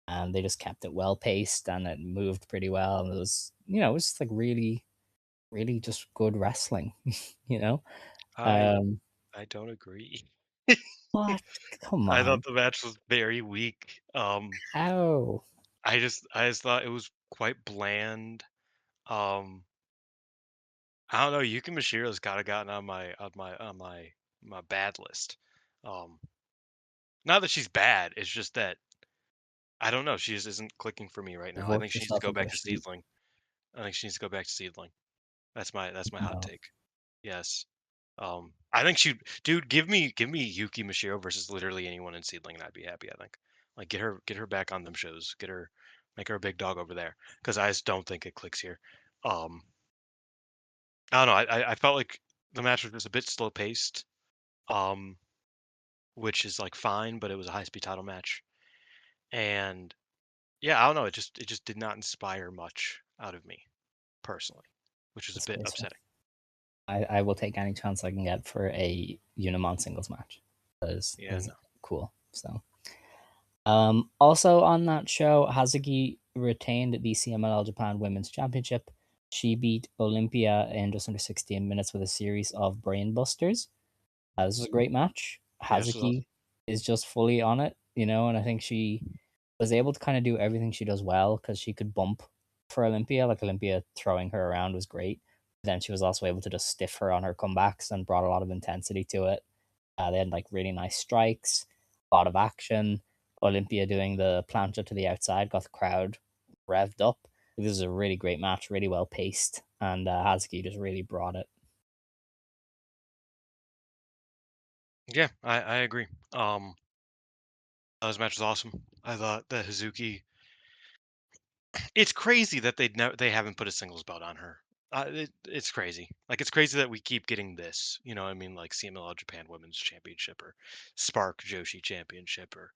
and they just kept it well paced, and it moved pretty well. And it was, it was just, like, really, really just good wrestling, you know? I Um, I don't agree. what? Come I thought on. the match was very weak. How? I just thought it was quite bland. Um, I don't know. Yuki Mashiro's kind of gotten on my bad list. Um, Not that she's bad. It's just that I don't know. She just isn't clicking for me right You've now. I think worked she needs to yourself go into back a to sheet. Seedling. I think she needs to go back to Seedling. That's my hot No. take. Yes. I think she, dude, give me Yuki Mashiro versus literally anyone in Seedling, and I'd be happy. I think, like, get her back on them shows. Make her a big dog over there. Because I just don't think it clicks here. Um, I don't know. I felt like the match was just a bit slow paced. Um, which is like fine, but it was a high speed title match, and yeah, I don't know. It just did not inspire much out of me personally, which was a That's bit fair, sir. upsetting. I will take any chance I can get for a Unimon singles match. That Yeah, is no. cool. So, also on that show, Hazuki retained the CMLL Japan Women's Championship. She beat Olympia in just under 16 minutes with a series of brain busters. This was a great match. Yeah, this was Hazuki awesome. is just fully on it, and I think she was able to kind of do everything she does well because she could bump for Olympia. Like, Olympia throwing her around was great. Then she was also able to just stiff her on her comebacks and brought a lot of intensity to it. They had like really nice strikes, a lot of action. Olympia doing the plancha to the outside got the crowd revved up. This is a really great match, really well paced, and Hazuki just really brought it. Yeah, I agree. This match was awesome. I thought that Hazuki. It's crazy that they haven't put a singles belt on her. It's crazy. Like, it's crazy that we keep getting this. You know what I mean? Like CMLL Japan Women's Championship or Spark Joshi Championship, or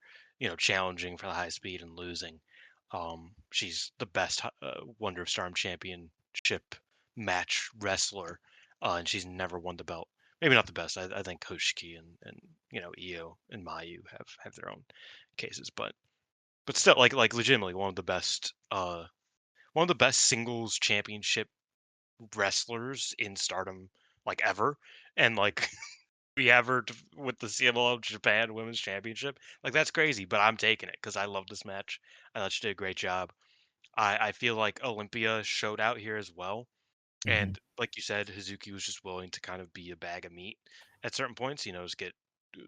challenging for the high speed and losing. She's the best Wonder of Stardom Championship match wrestler, and she's never won the belt. Maybe not the best. I think Hoshiki and Io and Mayu have their own cases, but still, like legitimately one of the best singles championship wrestlers in Stardom, like, ever, and like we have her with the CMLL Japan Women's Championship. Like, that's crazy, but I'm taking it because I love this match. I thought she did a great job. I feel like Olympia showed out here as well, Hmm. and like you said, Hazuki was just willing to kind of be a bag of meat at certain points. Just get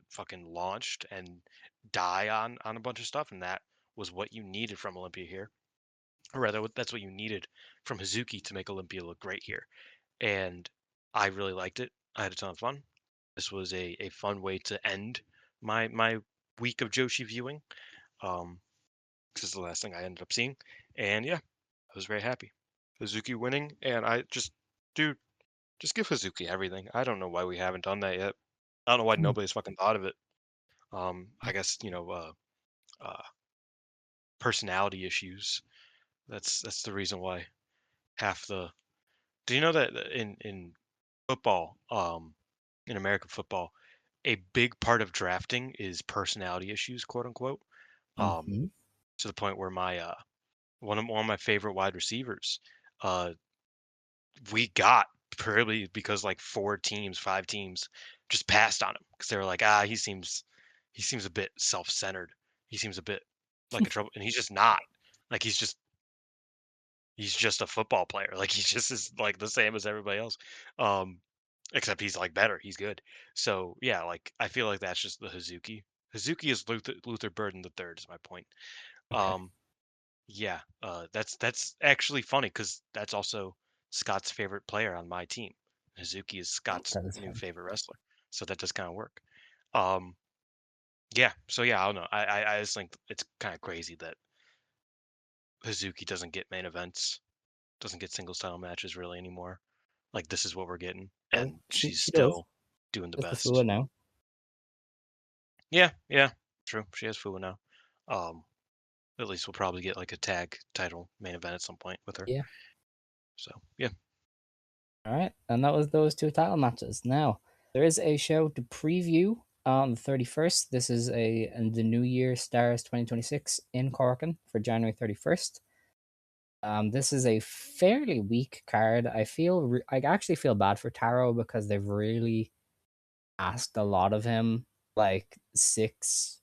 fucking launched and die on a bunch of stuff, and that was what you needed from Olympia here, or rather, that's what you needed from Hazuki to make Olympia look great here, and I really liked it. I had a ton of fun. This was a fun way to end my week of Joshi viewing. Um, this is the last thing I ended up seeing, and yeah, I was very happy. Hazuki winning, and I just, dude, just give Hazuki everything. I don't know why we haven't done that yet. I don't know why Mm. nobody's fucking thought of it. I guess uh, personality issues. That's the reason why half the. Do you know that in football, in American football, a big part of drafting is personality issues, quote unquote. Um, Mhm. to the point where my one of my favorite wide receivers, uh, we got purely because like 4 teams, 5 teams just passed on him because they were like, he seems a bit self-centered. He seems a bit like a trouble, and he's just not. Like he's just a football player. Like he's just is like the same as everybody else. Um, except he's like better. He's good. So yeah, like I feel like that's just the Hazuki. Hazuki is Luther Burden the third is my point. Okay. Um, yeah, that's actually funny because that's also Scott's favorite player on my team. Hazuki is Scott's That is new fun. favorite wrestler, so that does kind of work. Um, yeah, so yeah, I don't know. I just think it's kind of crazy that Hazuki doesn't get main events, doesn't get singles title matches really anymore. Like this is what we're getting, Oh, and she's she does. still doing the Just the Fua best. now. Yeah, yeah, true. She has Fua now. Um, at least we'll probably get like a tag title main event at some point with her. Yeah. So yeah. All right, and that was those two title matches. Now there is a show to preview on the 31st. This is the New Year Stars 2026 in Corkin for January 31st. This is a fairly weak card. I actually feel bad for Taro because they've really asked a lot of him. Like 6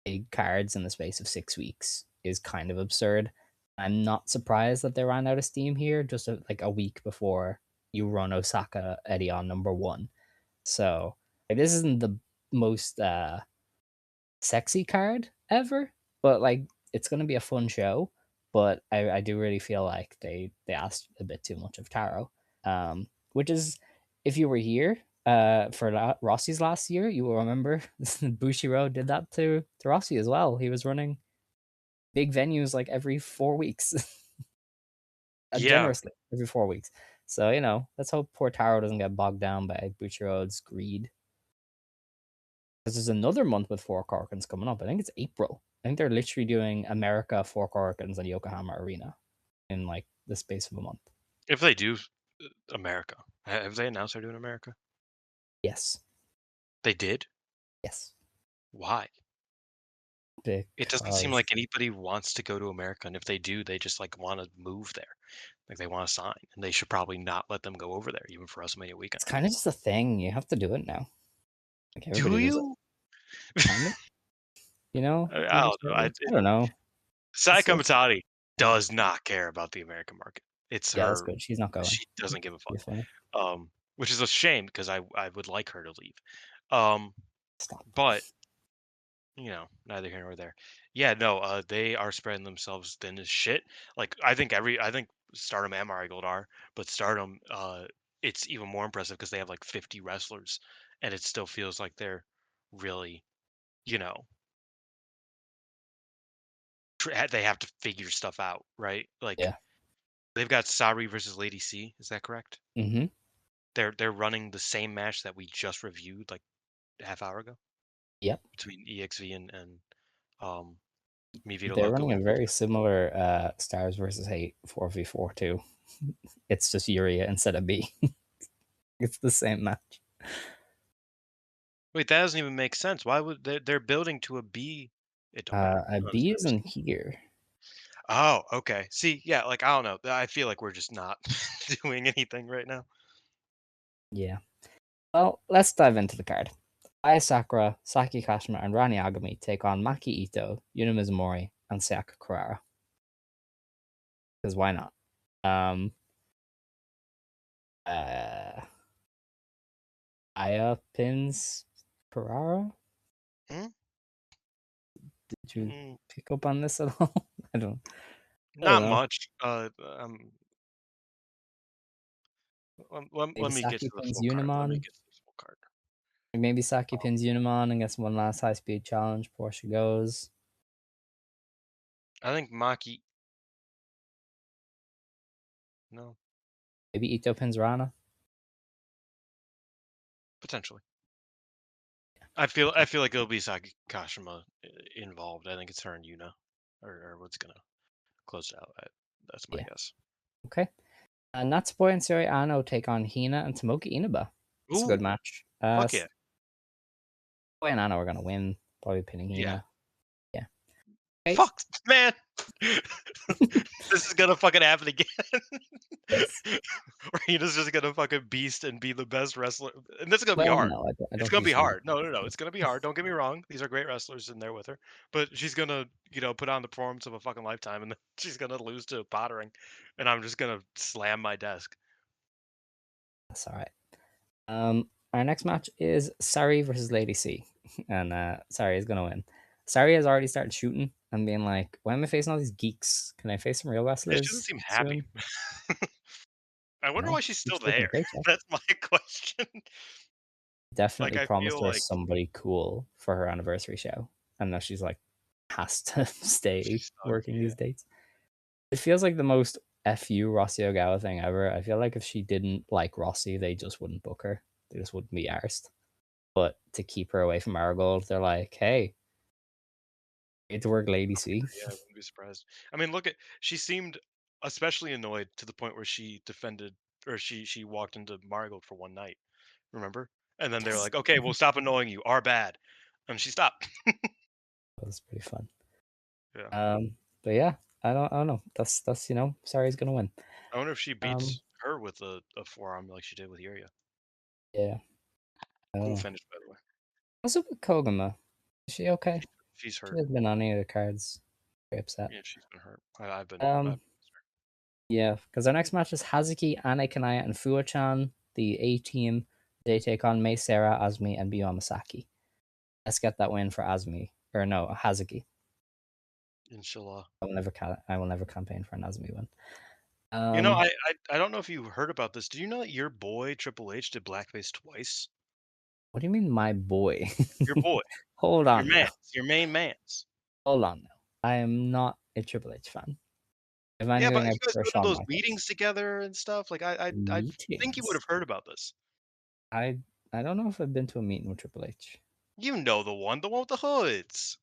big cards in the space of 6 weeks is kind of absurd. I'm not surprised that they ran out of steam here just like a week before you run Osaka Eddie on number one. So like, this isn't the most sexy card ever, but like it's gonna be a fun show. But I do really feel like they asked a bit too much of Taro. Which is if you were here for Rossi's last year, you will remember Bushiro did that to Rossi as well. He was running big venues like every 4 weeks, Yeah, generously every 4 weeks. So let's hope poor Taro doesn't get bogged down by Bushiroad's greed. Because there's another month with four Corkins coming up. I think it's April. I think they're literally doing America, four Corkins, and Yokohama Arena in like the space of a month. if they do America, have they announced they're doing America? Yes. They did. Yes. Why? It doesn't seem Because like anybody wants to go to America, and if they do, they just like want to move there, like they want to sign, and they should probably not let them go over there, even for WrestleMania weekend. it's kind of just a thing. You have to do it now. Like everybody Do does it. you? Kind of. I Do the don't know. shows. I don't know. Sai It's Kamatani yeah. does not care about the American market. It's Yeah, that's her. good. She's not going. She doesn't give a Be fuck. funny. Which is a shame because I would like her to leave. Um, Stop. but neither here nor there. Yeah, no, they are spreading themselves thin as shit. Like I think Stardom and Marigold are, but Stardom, it's even more impressive because they have like 50 wrestlers, and it still feels like they're really, you know, they have to figure stuff out, right? Like Yeah. they've got Sari versus Lady C. Is that correct? Mm-hmm. They're running the same match that we just reviewed like a half hour ago Yep. between EXV and um Mi Vida They're Loco running a and very similar Stars versus Hate 4v4 too. It's just Uria instead of B. It's the same match. Wait, that doesn't even make sense. Why would they're building to a B? It don't matter. None of this B matters. isn't here. Oh, okay. See, yeah, like I don't know. I feel like we're just not doing anything right now. Yeah. Well, let's dive into the card. Aya Sakura, Saki Kashima, and Rani Agami take on Maki Ito, Yuna Mizumori, and Sayaka Kurara. Because why not? Um, uh, Aya pins Ferrara? Hmm? Did you Mm, pick up on this at all? I don't. I don't not know. much. Maybe Let me get Saki to the pins full card. Let me Unimon. get to the full card. Or maybe Saki pins Unimon and gets one last high speed challenge before she goes. I think Maki. No, Maybe Ito pins Rana. potentially. I feel like it'll be Saki Kashima involved. I think it's her and Yuna, or what's gonna close it out. That's my Yeah. guess. Okay. Natsupoi and Suri Ano take on Hina and Tomoki Inaba. It's a good Ooh, match. fuck yeah, Boy and Ano are gonna win. Probably pinning yeah. Hina. Yeah. Okay. Fuck, man. This is gonna fucking happen again. Yes. Reina's just gonna fucking beast and be the best wrestler, and this is gonna be Well, hard. no, I It's don't gonna think be she. hard. No, no, no. It's gonna be hard. Don't get me wrong. These are great wrestlers in there with her, but she's gonna, put on the performance of a fucking lifetime, and then she's gonna lose to Pottering, and I'm just gonna slam my desk. That's all right. Our next match is Sari versus Lady C, and Sari is gonna win. Sari has already started shooting and being like, "Why am I facing all these geeks? Can I face some real Yeah, she doesn't wrestlers seem happy. soon?" I wonder No, why she's keep still taking a there. paycheck. That's my question. Like, Definitely I promised feel her like somebody cool for her anniversary show, and now she's like has to she stay sucks. working Yeah. these dates. It feels like the most fu Rossi Ogawa thing ever. I feel like if she didn't like Rossi, they just wouldn't book her. They just wouldn't be arsed. But to keep her away from Marigold, they're like, "Hey, get to work, Lady C." Yeah, I wouldn't be surprised. I mean, look at she seemed especially annoyed to the point where she defended or she walked into Marigold for one night. Remember? And then they're Yes, like, "Okay, we'll stop annoying you. Our bad." And she stopped. that was pretty fun. Yeah. But yeah, I don't know. That's Sari's gonna win. I wonder if she Um, beats her with a forearm like she did with Yuria. yeah, I don't Cool know. finish, by the way. What's up with Koguma? Is she okay? She's She hurt. hasn't been on any of the cards. Very upset. Yeah, she's been hurt. I've been. Um, yeah, because our next match is Hazuki, Ane Kanaya, and Fuwa-chan, the A team. They take on Mei Seira, Azumi, and Biwa Masaki. Let's get that win for Azumi. Or no, Hazuki. Inshallah. I will never campaign for an Azumi win. I, Um, I don't know if you heard about this. Do you know that your boy Triple H did blackface twice? what do you mean, my boy? Your boy, Hold your on now. man, your main man's. Hold on now. I am not a Triple H fan. If Yeah, anything, but I you guys prefer go to Shawn those Michaels. meetings together and stuff. Like I think you would Meetings. have heard about this. I I don't know if I've been to a meeting with Triple H. You know the one with the hoods.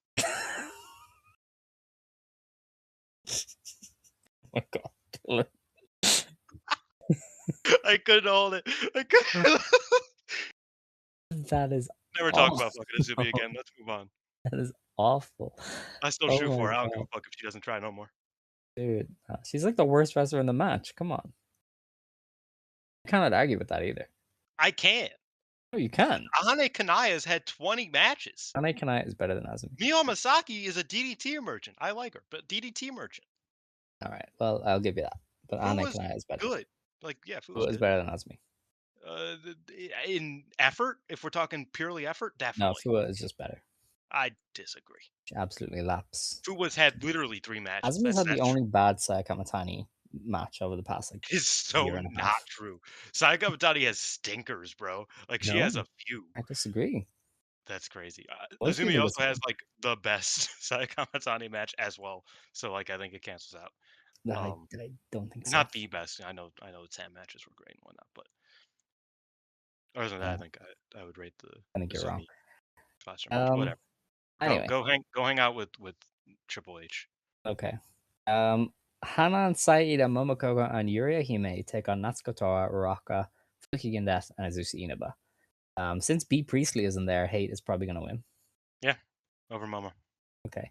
Oh my god. I couldn't hold it. I couldn't. That is Never talk awful. about fucking Azumi again. Let's move on. That is awful. I still Oh shoot my for her. I don't give a god, fuck if she doesn't try no more. dude. She's like the worst wrestler in the match. Come on. I cannot argue with that either. I can't. Oh, you can. Ahane Kanaya's had 20 matches. Ane Kanai is better than Azumi. Mio Masaki is a DDT merchant. I like her, but DDT merchant. All right. Well, I'll give you that. But Fu Ane was Kanai is better. good. Like, yeah, Fu was Who is good. better than Azumi? In effort, if we're talking purely effort, No, definitely. Fua is just better. I disagree. She absolutely laps. Fuwa's had literally 3 matches. Azumi's had the That's true. only bad Sayakamatani match over the past like It's so year and a not half. true. Saika Matani has stinkers, bro. Like, she has No, a few. I disagree. That's crazy. Most Azumi people also has, disagree. like, the best Saika Matani match as well, so, like, I think it cancels out. I don't think so. Not the best. I know the Sam matches were great and whatnot, but other than that, I Yeah, think I would rate the I think you're wrong. Azumi Classroom match. Um. Whatever. Go Anyway, go hang go hang out with Triple H. okay. Hana and Saida Momokogo and Yuria Hime take on Natsuko Tora, Uraka, Fukigen Death, and Azusa Inaba. Since B Priestley isn't there, Hate is probably gonna win. Yeah, over Momo. Okay.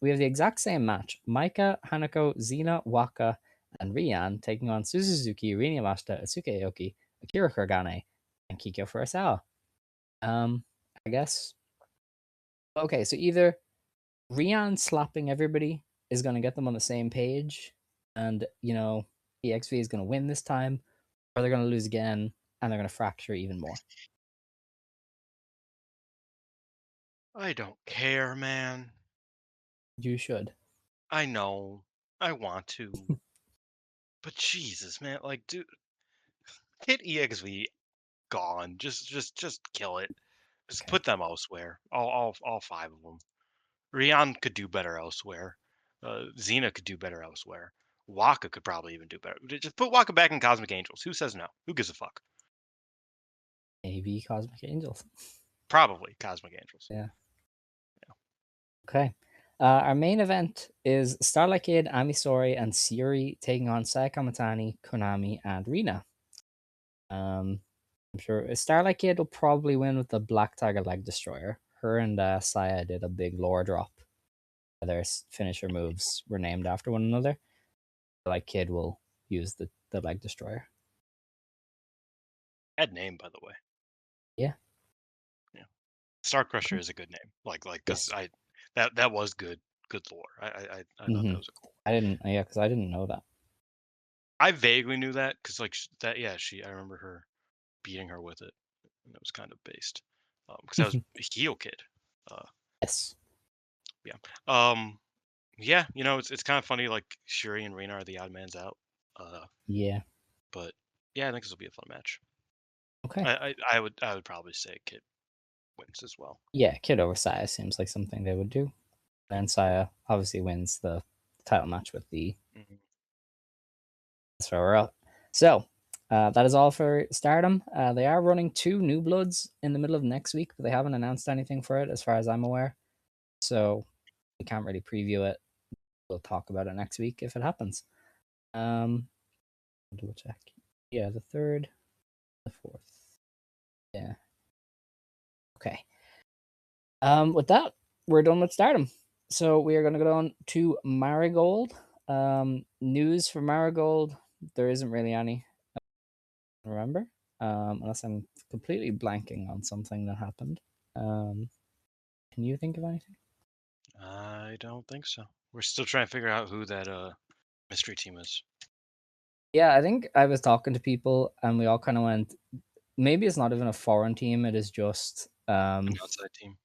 We have the exact same match: Maika, Hanako, Xena, Waka, and Rian taking on Suzuki, Rina Mashita, Atsuki Aoki, Akira Kuragane, and Kiko Furusawa. Um, I guess. Okay, so either Rian slapping everybody is going to get them on the same page, and EXV is going to win this time, or they're going to lose again, and they're going to fracture even more. I don't care, man. You should. I know. I want to. But Jesus, man, like, dude, get EXV gone. Just kill it. Just Okay. put them elsewhere. All five of them. Rian could do better elsewhere. Xena could do better elsewhere. Waka could probably even do better. Just put Waka back in Cosmic Angels. Who says no? Who gives a fuck? Maybe Cosmic Angels. Probably Cosmic Angels. Yeah. Okay. Our main event is Starlight Kid, Amisori, and Siri taking on Saya Kamatani, Konami, and Rina. I'm sure Starlight Kid will probably win with the Black Tiger Leg Destroyer. Her and Saya did a big lore drop. Their finisher moves were named after one another. Starlight Kid will use the Leg Destroyer. Bad name, by the way. Yeah. Yeah. Star Crusher Cool. is a good name. Like because Yes. that was good lore. I thought Mm-hmm. that was a cool one. I didn't. Yeah, because I didn't know that. I vaguely knew that because like that yeah she I remember her beating her with it and it was kind of based because I was a heel kid. Uh, Yes. yeah. Um. Yeah. You know it's kind of funny like Shuri and Rina are the odd man's out. Yeah. But yeah I think this will be a fun match. Okay. I would probably say Kid wins as well. Yeah, Kid over Saya seems like something they would do. And Saya obviously wins the title match with the. Mhm. That's where we're at. So that is all for Stardom. They are running two New Bloods in the middle of next week, but they haven't announced anything for it as far as I'm aware. So we can't really preview it. We'll talk about it next week if it happens. I'll double check. Yeah, the third, the fourth. Yeah. Okay. With that, we're done with Stardom. So we are going to go on to Marigold. News for Marigold. There isn't really any. Remember, unless I'm completely blanking on something that happened. Um, can you think of anything? I don't think so. We're still trying to figure out who that mystery team is. Yeah, I think I was talking to people, and we all kind of went. Maybe it's not even a foreign team. It is just An outside team.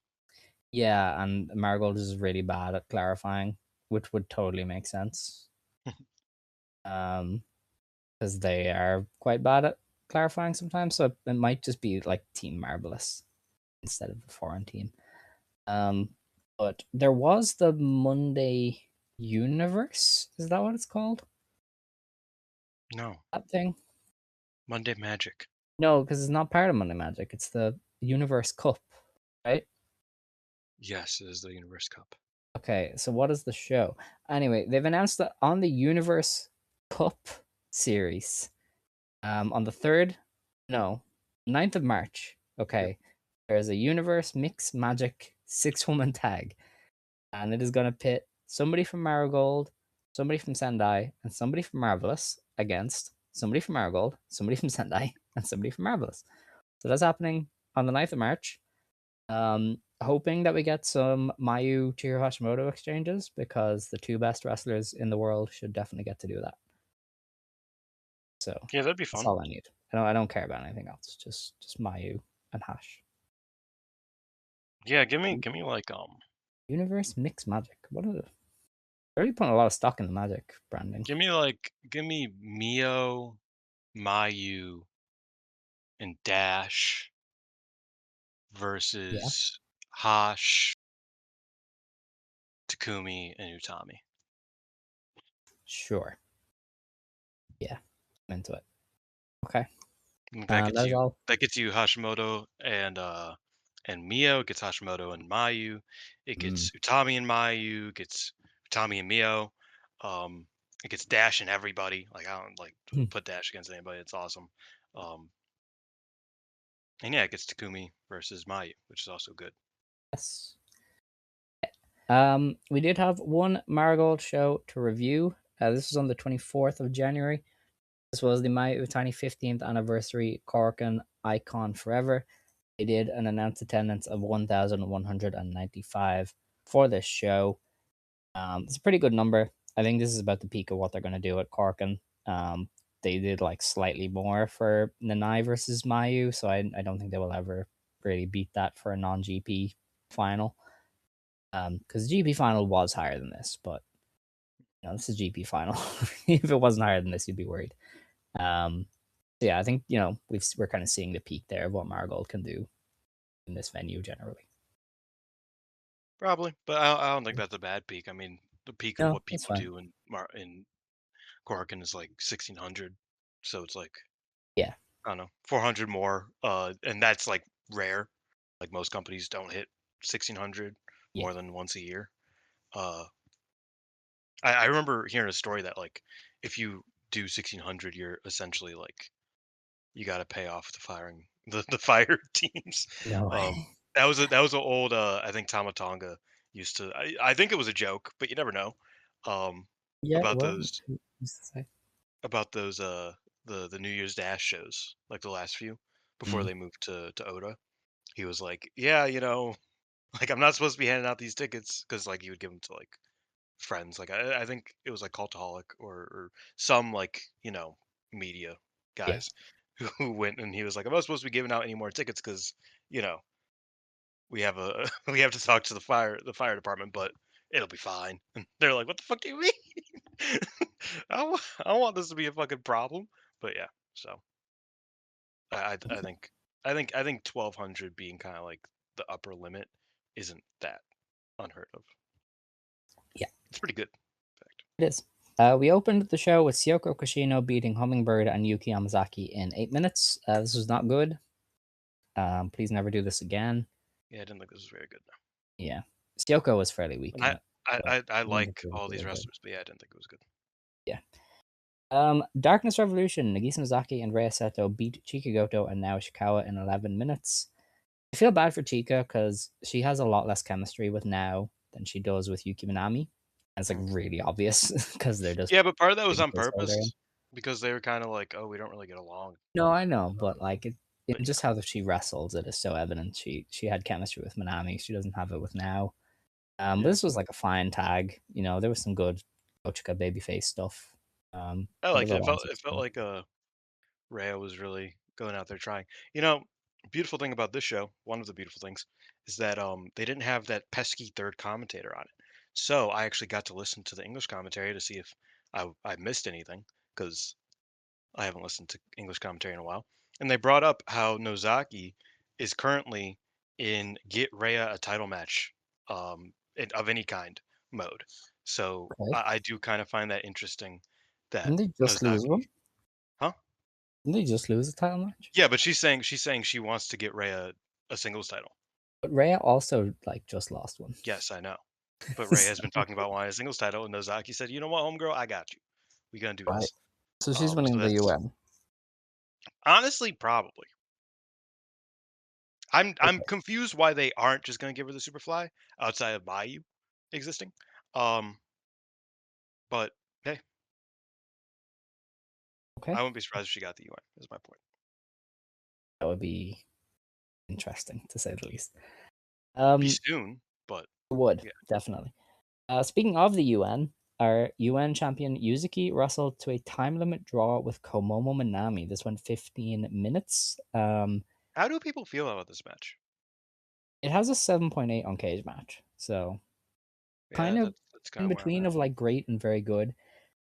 yeah, and Marigold is really bad at clarifying, which would totally make sense. Um, because they are quite bad at clarifying sometimes. So it might just be like Team Marvelous instead of a foreign team. Um, but there was the Monday Universe. Is that what it's called? No. That thing? Monday Magic. No, because it's not part of Monday Magic. It's the Universe Cup, right? Yes, it is the Universe Cup. Okay, so what is the show? Anyway, they've announced that on the Universe Cup series, on the 3rd, no, 9th of March, Yep. okay, there's a Universe Mix Magic 6-woman tag, and it is going to pit somebody from Marigold, somebody from Sendai, and somebody from Marvelous against somebody from Marigold, somebody from Sendai, and somebody from Marvelous. So that's happening on the 9th of March. Hoping that we get some Mayu Chihiro Hashimoto exchanges because the two best wrestlers in the world should definitely get to do that. So Yeah, that'd be that's fun. all I need. I don't care about anything else. Just Mayu and Hash. Yeah, give me like Universe Mix Magic. What is it? They're really putting a lot of stock in the Magic branding. give me Mio, Mayu, and Dash Yeah, versus Hash, Takumi, and Utami. sure. Yeah, I'm into it. Okay. And that That gets is you all. that gets you Hashimoto and Mio. It gets Hashimoto and Mayu. It Mm, gets Utami and Mayu. It gets Utami and Mio. Um, it gets Dash and everybody. Like I don't like put Dash against anybody. It's awesome. Um, and yeah, it gets Takumi versus Mayu, which is also good. yes. We did have one Marigold show to review. This was on the 24th of January. This was the Mayu Iwatani 15th anniversary Korakuen Icon Forever. They did an announced attendance of 1,195 for this show. It's a pretty good number. I think this is about the peak of what they're going to do at Korakuen. They did like slightly more for Nanai versus Mayu, so I don't think they will ever really beat that for a non GP final. Because GP final was higher than this, but this is GP final. If it wasn't higher than this, you'd be worried. Um, so yeah, I think we're kind of seeing the peak there of what Marigold can do in this venue generally. Probably, but I don't think that's a bad peak. I mean, the peak of No, what that's people fine. do in Korakuen is like 1600, so it's like Yeah, I don't know, 400 more, and that's like rare. Like most companies don't hit 1600 yeah, more than once a year. Uh, I remember hearing a story that like if you do 1600, you're essentially like you got to pay off the firing the fire teams. no Um, way. that was an old I think Tamatonga used to. I think it was a joke, but you never know. Um, Yeah, about well, those who's to say? about those the New Year's Dash shows, like the last few before Mm, they moved to Oda. He was like, yeah, like I'm not supposed to be handing out these tickets because like you would give them to like friends. Like I think it was like Cultaholic or some like media yeah, guys who went and he was like, I'm not supposed to be giving out any more tickets because you know we have a we have to talk to the fire department, but it'll be fine. And they're like, what the fuck do you mean? I don't want this to be a fucking problem. But yeah, so I think I think 1200 being kind of like the upper limit isn't that unheard of. yeah. It's pretty good, in fact. It is. We opened the show with Syoko Kashino beating Hummingbird and Yuki Yamazaki in 8 minutes. This was not good. Please never do this again. Yeah, I didn't think this was very good. Yeah, Syoko was fairly weak And in it, but I I didn't think like it was all these very good. wrestlers, but yeah, I didn't think it was good. Yeah. Darkness Revolution, Nagisa Nozaki and Rei Seto beat Chika Goto and Nao Ishikawa in 11 minutes. I feel bad for Chika because she has a lot less chemistry with Nao than she does with Yuki Minami. And it's like Mm. really obvious because they're just Yeah, but part of that was big on placeholder. purpose because they were kind of like, oh, we don't really get along. No, I know, Um, but like but in yeah, just how she wrestles, it is so evident she had chemistry with Minami. She doesn't have it with Now. But yeah, this was like a fine tag. There was some good Ochika babyface stuff. I But liked it. otherwise, It it's felt good. like Rhea was really going out there trying. You know, beautiful thing about this show, one of the beautiful things, is that they didn't have that pesky third commentator on it. So I actually got to listen to the English commentary to see if I missed anything because I haven't listened to English commentary in a while. And they brought up how Nozaki is currently in get Rhea a title match of any kind mode. So Okay. I do kind of find that interesting that Didn't they just lose Nozaki, one? huh? Didn't they just lose a title match? Yeah, but she's saying she wants to get Rhea a singles title. But Rhea also like just lost one. Yes, I know. But Rhea has So- been talking about wanting a singles title, and Nozaki said, "You know what, homegirl, I got you. We gonna do right. this." So she's So winning the that's UN. honestly probably. I'm Okay. confused why they aren't just gonna give her the Superfly outside of Mayu existing. Um, but hey, Okay. I wouldn't be surprised if she got the UN. Is my point. That would be interesting to say the least. Be Um, soon, but would yeah. definitely. Speaking of the UN, our UN champion Yuzuki wrestled to a time limit draw with Komomo Minami. This went 15 minutes. How do people feel about this match? It has a 7.8 on Cage Match, so kind Yeah, of that's kind in of where I'm between at. of like great and very good,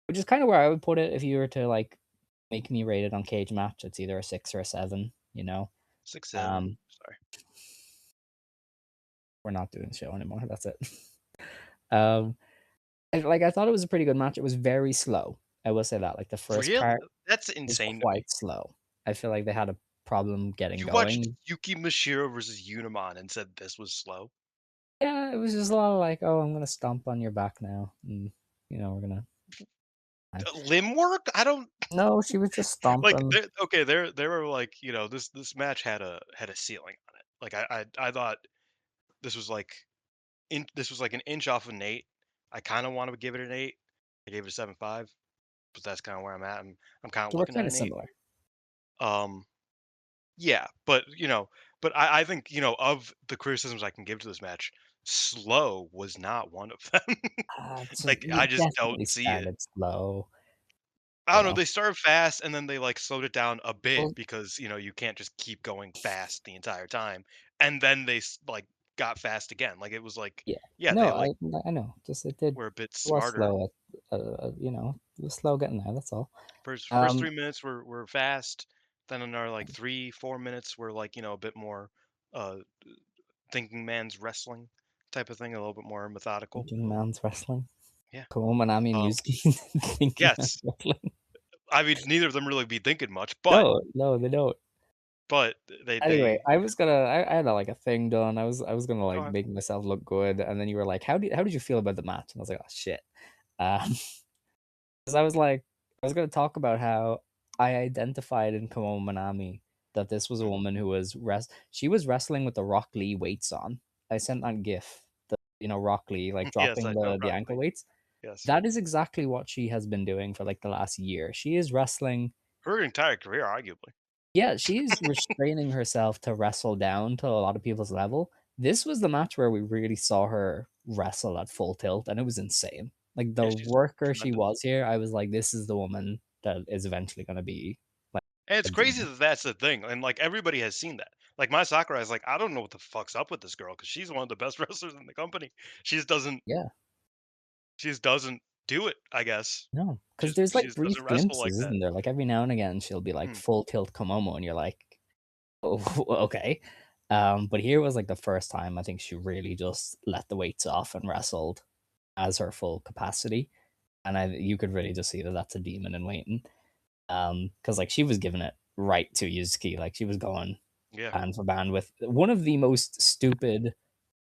which is kind of where I would put it if you were to like make me rate it on Cage Match. It's either a 6 or a 7. 6-7. Um, Sorry. we're not doing the show anymore. That's it. um, I thought it was a pretty good match. It was very slow. I will say that. Like the first Really? part That's is insane to me. quite slow. I feel like they had a problem getting You watched going. Yuki Mashiro versus Unimon and said this was slow. Yeah, it was just a lot of like, oh, I'm gonna stomp on your back now, and we're gonna. Limb work? I don't No, she was just like. stomping. Okay, there were like this match had a ceiling on it. Like I thought this was like this was like an inch off of an eight. I kind of want to give it an eight. I gave it a 7.5, but that's kind of where I'm at. I'm kind of So we're looking at kind of an eight. similar. Um, yeah, but I think of the criticisms I can give to this match, slow was not one of them. So Like I you just definitely don't see it. started slow. I You don't know. know, They started fast and then they like slowed it down a bit well, because you can't just keep going fast the entire time. And then they like got fast again. Like it was like, Yeah. yeah, No, they like I know. Just it were a bit was smarter. slow it was slow getting there, that's all. First Um, 3 minutes were fast. Then another like 3 4 minutes were like a bit more uh thinking man's wrestling type of thing, a little bit more methodical. Thinking Man's Wrestling. Yeah. Komomo Minami and Um. Yuzuki Thinking Man's Yes. Wrestling. I mean, neither of them really be thinking much, No, no, they don't. but Anyway, they I was gonna I had, like, a thing done. I was gonna, go like, ahead. make myself look good, and then you were like, how did you feel about the match?" And I was like, "Oh, shit." Um 'Cause I was like I was gonna talk about how I identified in Komomo Minami that this was a Mhm. woman who was she was wrestling with the Rock Lee weights on. I sent that GIF, Rock Lee, like, Yes, dropping I know the ankle broccoli. weights. Yes. That is exactly what she has been doing for, like, the last year. She is wrestling. Her entire career, arguably. Yeah, she's restraining herself to wrestle down to a lot of people's level. This was the match where we really saw her wrestle at full tilt, and it was insane. Like, the Yeah, she's worker she tremendous. was here, I was like, "This is the woman that is eventually gonna be, like, And it's a crazy demon." that that's the thing, and, like, everybody has seen that. Like, my Sakura is like, "I don't know what the fuck's up with this girl because she's one of the best wrestlers in the company. She just doesn't Yeah. she just doesn't do it, I guess. No, because there's, She like, just doesn't brief wrestle like glimpses, that." isn't there? Like, every now and again, she'll be, like, Mhm. full tilt Komomo, and you're like, "Oh, okay." But here was, like, the first time I think she really just let the weights off and wrestled as her full capacity. And you could really just see that that's a demon in waiting. Because like she was giving it right to Yuzuki, like she was going Yeah. band for band with one of the most stupid,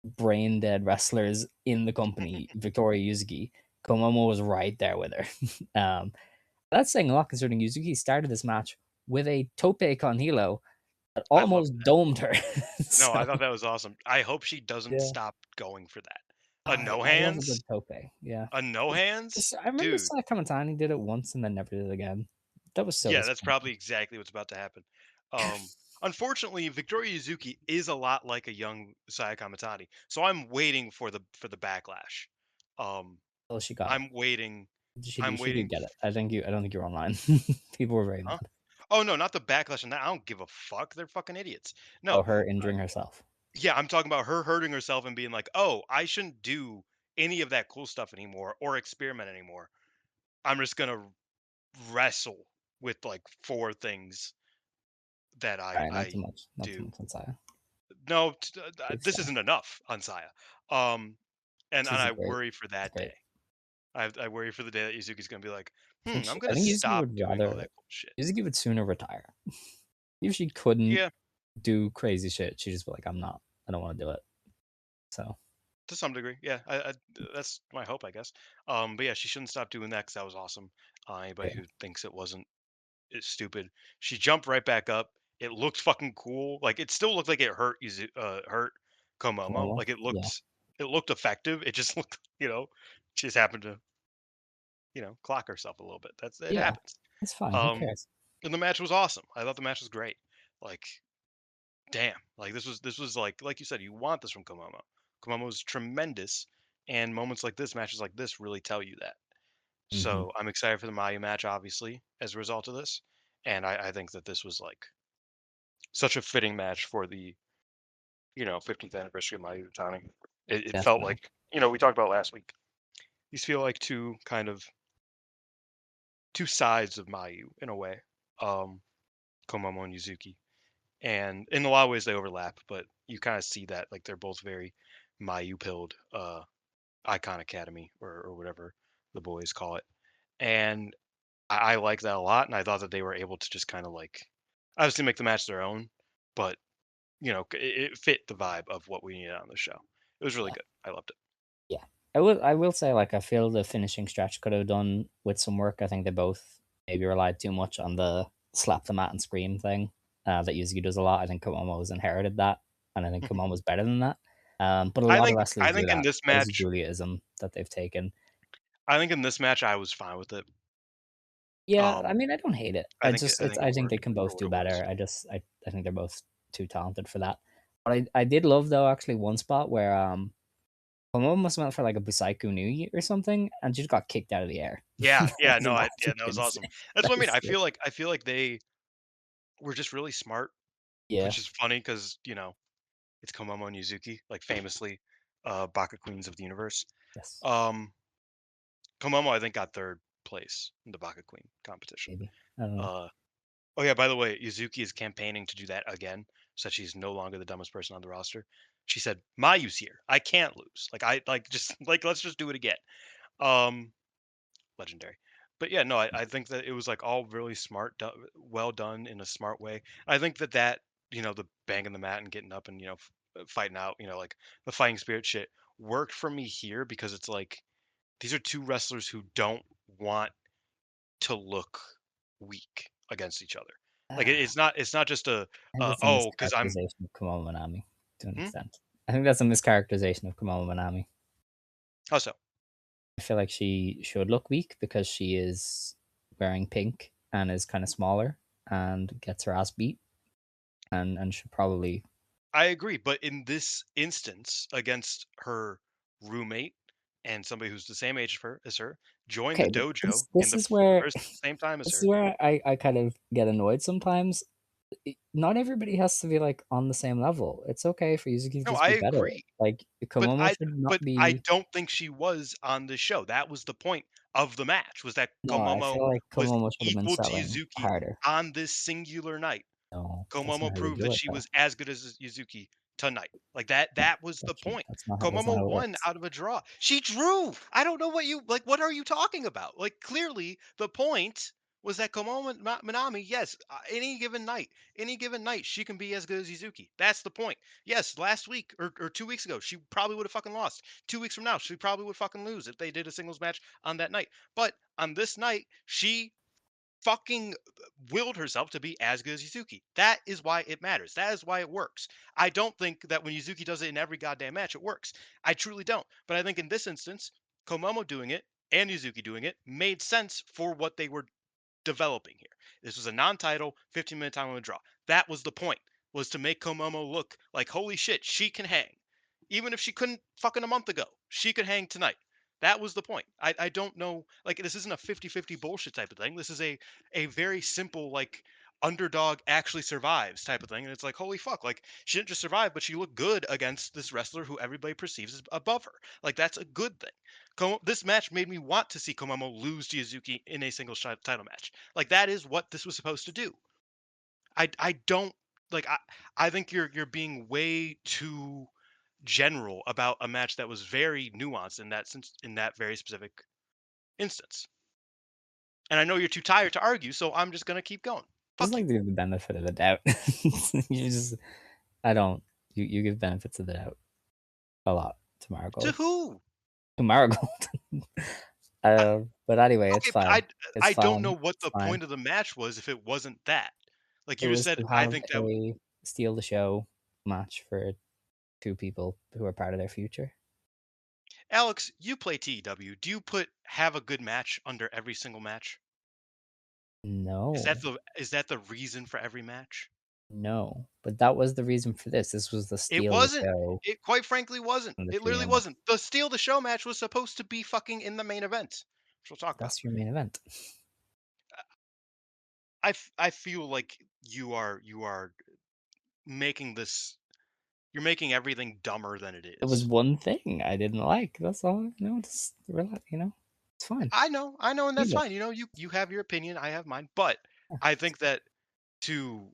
brain dead wrestlers in the company, Victoria Yuzuki. Komomo was right there with her. That's saying a lot considering Yuzuki started this match with a tope con hilo that I love almost that. domed her. No, So I thought that was awesome. I hope she doesn't yeah, stop going for that. A I no love a hands? good tope. Yeah, A no hands? I remember Dude. Sai Kamatani did it once and then never did it again. That was so Yeah, that's disappointing. probably exactly what's about to happen. Unfortunately, Victoria Yuzuki is a lot like a young Saya Kamatani, so I'm waiting for the backlash. Um, Oh, she got it. I'm waiting. She did get it. I don't think you're online. People were very Huh? mad. Oh no, not the backlash on that. I don't give a fuck. They're fucking idiots. Oh, No, her injuring herself. yeah, I'm talking about her hurting herself and being like, "Oh, I shouldn't do any of that cool stuff anymore or experiment anymore. I'm just gonna wrestle with like four things that Alright, I not too do." much on Saya. No, Big this Saya. isn't enough on Saya. Um, and She's a I great worry for she's that great. day. I worry for the day that Yuzuki's gonna be like, I'm I gonna think Yuzuki stop would doing all rather that cool shit. Yuzuki would sooner retire. If she couldn't Yeah, do crazy shit, she'd just be like, "I'm not. I don't wanna do it." So, to some degree. Yeah, that's my hope, I guess. But yeah, she shouldn't stop doing that because that was awesome. Anybody yeah. who thinks it wasn't, is stupid. She jumped right back up. It looked fucking cool. Like it still looked like it hurt Komomo. Komomo? Like Yeah. it looked effective. It just looked, she just happened to, clock herself a little bit. It Yeah. happens. It's fine. Who Um, cares? and the match was awesome. I thought the match was great. Like, damn, like this was like you said, you want this from Komomo. Komomo is tremendous, and moments like this, matches like this, really tell you that. Mhm. So I'm excited for the Mayu match, obviously, as a result of this, and I think that this was like such a fitting match for the 50th anniversary of Mayu Iwatani. It felt Definitely. like we talked about last week. These feel like two sides of Mayu in a way. Um, Komomo and Yuzuki. And in a lot of ways they overlap, but you kind of see that like they're both very Mayu pilled Icon Academy or whatever the boys call it. And I like that a lot, and I thought that they were able to just kind of like obviously make the match their own, but it fit the vibe of what we needed on the show. It was really Yeah. good. I loved it. Yeah. I will say, like, I feel the finishing stretch could have done with some work. I think they both maybe relied too much on the slap the mat and scream thing, that Yuzuki does a lot. I think Komomo's inherited that, and I think Mhm. Komomo's better than that. But a lot of I wrestlers do think in that. this That is a match, Judaism that they've taken. I was fine with it. Yeah, I Um, mean, I don't hate it. I just I it's think I it think they worked can for both what do it was. better. I think they're both too talented for that. But I did love though actually one spot where Komomo must have went for like a Busaiku Nui or something, and she just got kicked out of the air. Yeah, That yeah, was no, actually that was awesome. insane. That's That what I mean. was sick. I feel like they were just really smart, Yeah, which is funny because It's Komomo and Yuzuki, like famously, Baka Queens of the universe. Yes, Um, Komomo, I think, got third place in the Baka Queen competition. maybe. I don't know. Uh, oh yeah, by the way, Yuzuki is campaigning to do that again, so that she's no longer the dumbest person on the roster. She said, "Mayu's here. I can't lose. Like I like just like let's just do it again." Um, legendary. But yeah, no, I think that it was like all really smart, well done in a smart way. I think that the banging the mat and getting up and fighting out, like the fighting spirit shit worked for me here because it's like these are two wrestlers who don't want to look weak against each other. Like Ah, it's not just a I think that's a oh because I'm mischaracterization of Komomo Minami to an hmm? extent. I think that's a mischaracterization of Komomo Minami. How so? I feel like she should look weak because she is wearing pink and is kind of smaller and gets her ass beat and should probably. I agree, but in this instance, against her roommate and somebody who's the same age as her, joined the Okay, but dojo in this the is where first same time as this is her. where I kind of get annoyed sometimes. Not everybody has to be like on the same level. It's okay for Yuzuki to No, just I be better. agree, Like but Komomo I should not but I be. don't think she was on the show. That was the point of the match, was that No, I Komomo feel like was Komomo should have been equal to selling Yuzuki harder. on this singular night. No, that's not Komomo how you proved do that it she though. was as good as Yuzuki tonight. Like that No, that was the point. that's not Komomo how it won works. out of a draw. She drew. I don't know what are you talking about? Like clearly the point was that Komomo Minami, yes, any given night, she can be as good as Yuzuki. That's the point. Yes, last week or 2 weeks ago, she probably would have fucking lost. 2 weeks from now, she probably would fucking lose if they did a singles match on that night. But on this night, she fucking willed herself to be as good as Yuzuki. That is why it matters. That is why it works. I don't think that when Yuzuki does it in every goddamn match, it works. I truly don't. But I think in this instance, Komomo doing it and Yuzuki doing it made sense for what they were developing here. This was a non-title 15-minute time limit draw. That was the point, was to make Komomo look like holy shit, she can hang. Even if she couldn't fucking a month ago, she could hang tonight. That was the point. I don't know, like this isn't a 50-50 bullshit type of thing. This is a very simple like underdog actually survives type of thing. And it's like, holy fuck, like she didn't just survive, but she looked good against this wrestler who everybody perceives as above her. Like that's a good thing. This match made me want to see Komomo lose to Yuzuki in a single shot title match. Like that is what this was supposed to do. I don't like I think you're being way too general about a match that was very nuanced in that sense, in that very specific instance. And I know you're too tired to argue, so I'm just gonna keep going. Just Fuck you. like to give the benefit of the doubt. you just I don't you give benefits of the doubt a lot to To Marigold. who? To Marigold. I, But anyway, it's okay, but fine. It's I don't know fine. what It's the fine. point of the match was if it wasn't that. Like It you just was said, to I have think that a steal the show match for two people who are part of their future. Alex, you play TEW. Do you put have a good match under every single match? No. Is that the reason for every match? No. But that was the reason for this. This was the It steal the wasn't. show It quite frankly wasn't. from the It trio literally match. wasn't. The steal the show match was supposed to be fucking in the main event, which we'll talk about. That's your main event. I feel like you are making this you're making everything dumber than it It was is. one thing I didn't like. That's all. Just relax. It's fine. I know, and that's Leave it. fine. You have your opinion, I have mine, but Yeah, I think that to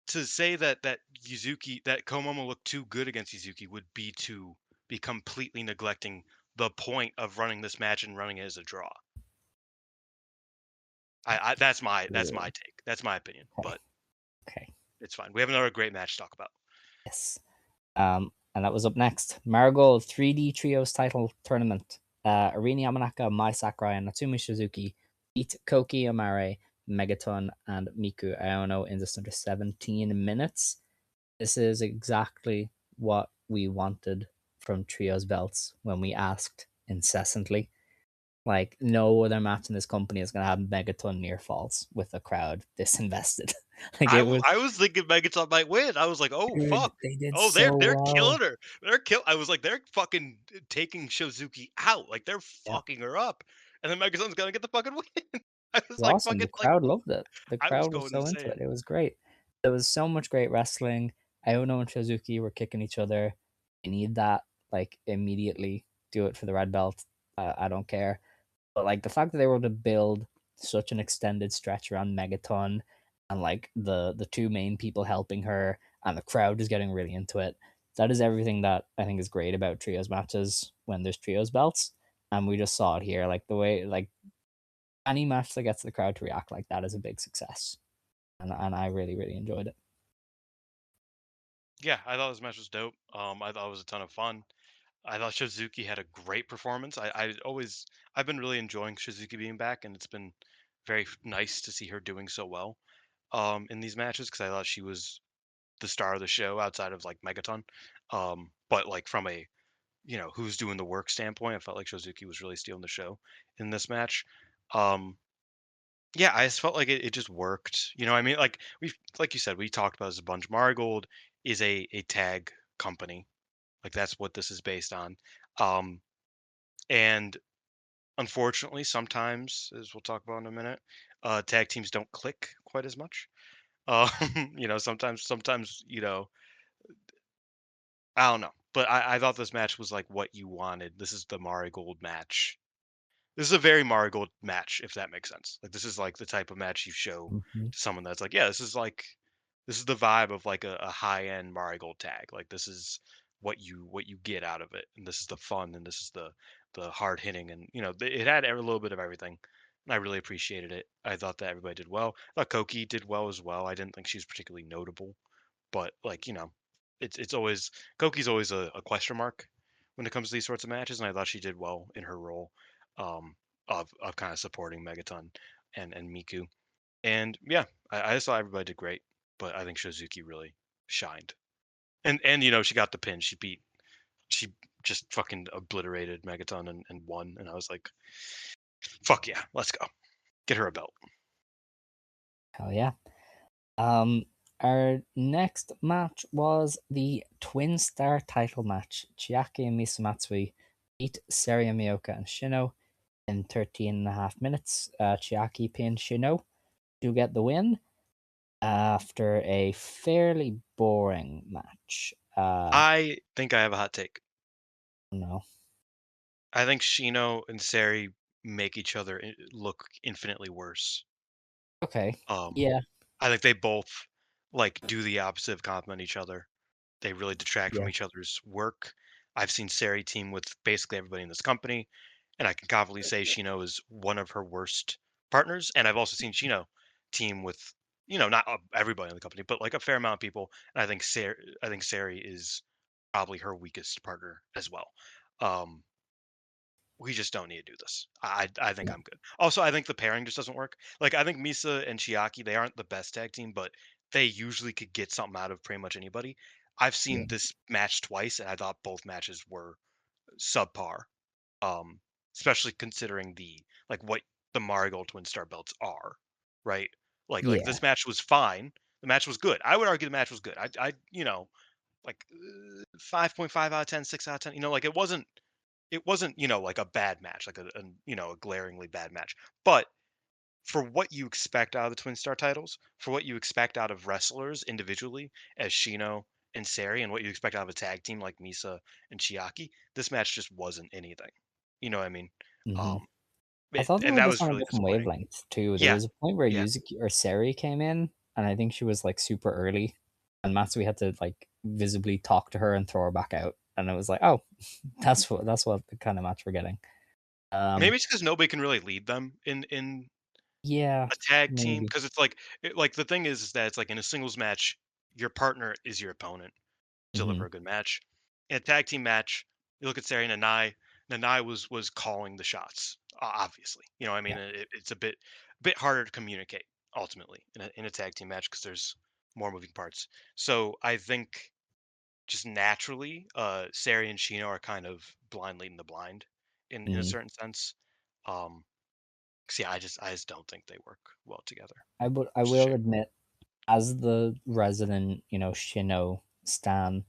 to say that Komomo looked too good against Yuzuki would be to be completely neglecting the point of running this match and running it as a draw. I that's my cool. take. That's my opinion, Okay. but Okay. it's fine. We have another great match to talk about. Yes. And that was up next. Marigold 3D Trios title tournament. Arini Yamanaka, Mai Sakurai, and Natsumi Suzuki beat Koki Amare, Megaton, and Miku Aono in just under 17 minutes. This is exactly what we wanted from Trios belts when we asked incessantly. Like, no other match in this company is going to have Megaton near falls with a crowd this invested. Like, it was, I was thinking Megaton might win. I was like, "Oh, dude, fuck. they did Oh, so they're well. killing her. I was like, "They're fucking taking Shizuki out. Like, they're Yeah. fucking her up." And then Megaton's gonna get the fucking win. I was Was like, awesome. fucking The like, crowd loved it. The I was crowd was going so into insane. it. It was great. There was so much great wrestling. Iono and Shizuki were kicking each other. I need that like immediately. Do it for the red belt. I don't care. But like the fact that they were able to build such an extended stretch around Megaton and like the two main people helping her and the crowd is getting really into it. That is everything that I think is great about trios matches when there's trios belts. And we just saw it here. Like the way like any match that gets the crowd to react like that is a big success. And I really, really enjoyed it. Yeah, I thought this match was dope. I thought it was a ton of fun. I thought Shizuki had a great performance. I've been really enjoying Shizuki being back, and it's been very nice to see her doing so well in these matches because I thought she was the star of the show outside of like Megaton. But like from a who's doing the work standpoint, I felt like Shizuki was really stealing the show in this match. Um, yeah, I just felt like it just worked. You know, I mean, like you said, we talked about this a bunch. Marigold is a tag company. Like that's what this is based on. Um, and unfortunately, sometimes, as we'll talk about in a minute, tag teams don't click quite as much. Um, sometimes, I don't know. But I thought this match was like what you wanted. This is the Marigold match. This is a very Marigold match, if that makes sense. Like this is like the type of match you show Mhm. to someone that's like, yeah, this is the vibe of like a high end Marigold tag. Like this is what you get out of it, and this is the fun, and this is the hard hitting, and it had a little bit of everything. And I really appreciated it. I thought that everybody did well. I thought Koki did well as well. I didn't think she was particularly notable, but like it's always Koki's always a question mark when it comes to these sorts of matches, and I thought she did well in her role um, of kind of supporting Megaton and Miku. And yeah, I just thought everybody did great, but I think Shizuki really shined. And she got the pin. She just fucking obliterated Megaton and won. And I was like, fuck yeah, let's go. Get her a belt. Hell yeah. Um, our next match was the Twin Star title match. Chiaki and Misumatsui beat Seria Miyoka and Shino in 13.5 minutes. Chiaki pinned Shino to get the win after a fairly boring match. I think I have a hot take. No. I think Shino and Sari make each other look infinitely worse. Okay. Um, Yeah. I think they both like do the opposite of compliment each other. They really detract from Yeah. each other's work. I've seen Sari team with basically everybody in this company, and I can confidently say Shino is one of her worst partners. And I've also seen Shino team with, not everybody in the company, but like a fair amount of people. And I think Sari is probably her weakest partner as well. Um, we just don't need to do this. I think Yeah. I'm good. Also, I think the pairing just doesn't work. Like I think Misa and Chiaki, they aren't the best tag team, but they usually could get something out of pretty much anybody. I've Yeah. seen this match twice, and I thought both matches were subpar. Um, Especially considering what the Marigold Twin Star belts are, right? Like Yeah. this match was fine. The match was good. I would argue the match was good. Like 5.5 out of 10, 6 out of 10. Like it wasn't like a bad match, like a glaringly bad match. But for what you expect out of the Twin Star titles, for what you expect out of wrestlers individually as Shino and Sari, and what you expect out of a tag team like Misa and Chiaki, this match just wasn't anything. You know what I mean? Hmm. Um, I thought they and were that just was on a really different disappointing. wavelength too. There Yeah, was a point where yeah. Yuzuki or Seri came in, and I think she was like super early, and Matsui had to like visibly talk to her and throw her back out, and it was like, oh, that's what the kind of match we're getting. Um, Maybe it's because nobody can really lead them in yeah, a tag team maybe. because like the thing is that it's like in a singles match, your partner is your opponent. Hmm. Deliver a good match. In a tag team match, you look at Sari and Nanai. Nanai was calling the shots, obviously. I mean, Yeah, it's a bit harder to communicate ultimately in a tag team match because there's more moving parts. So I think just naturally, Sari and Shino are kind of blind leading the blind in a mm. certain sense. Um, 'Cause yeah, I just don't think they work well together, I which is a will shame. admit, as the resident, Shino stan,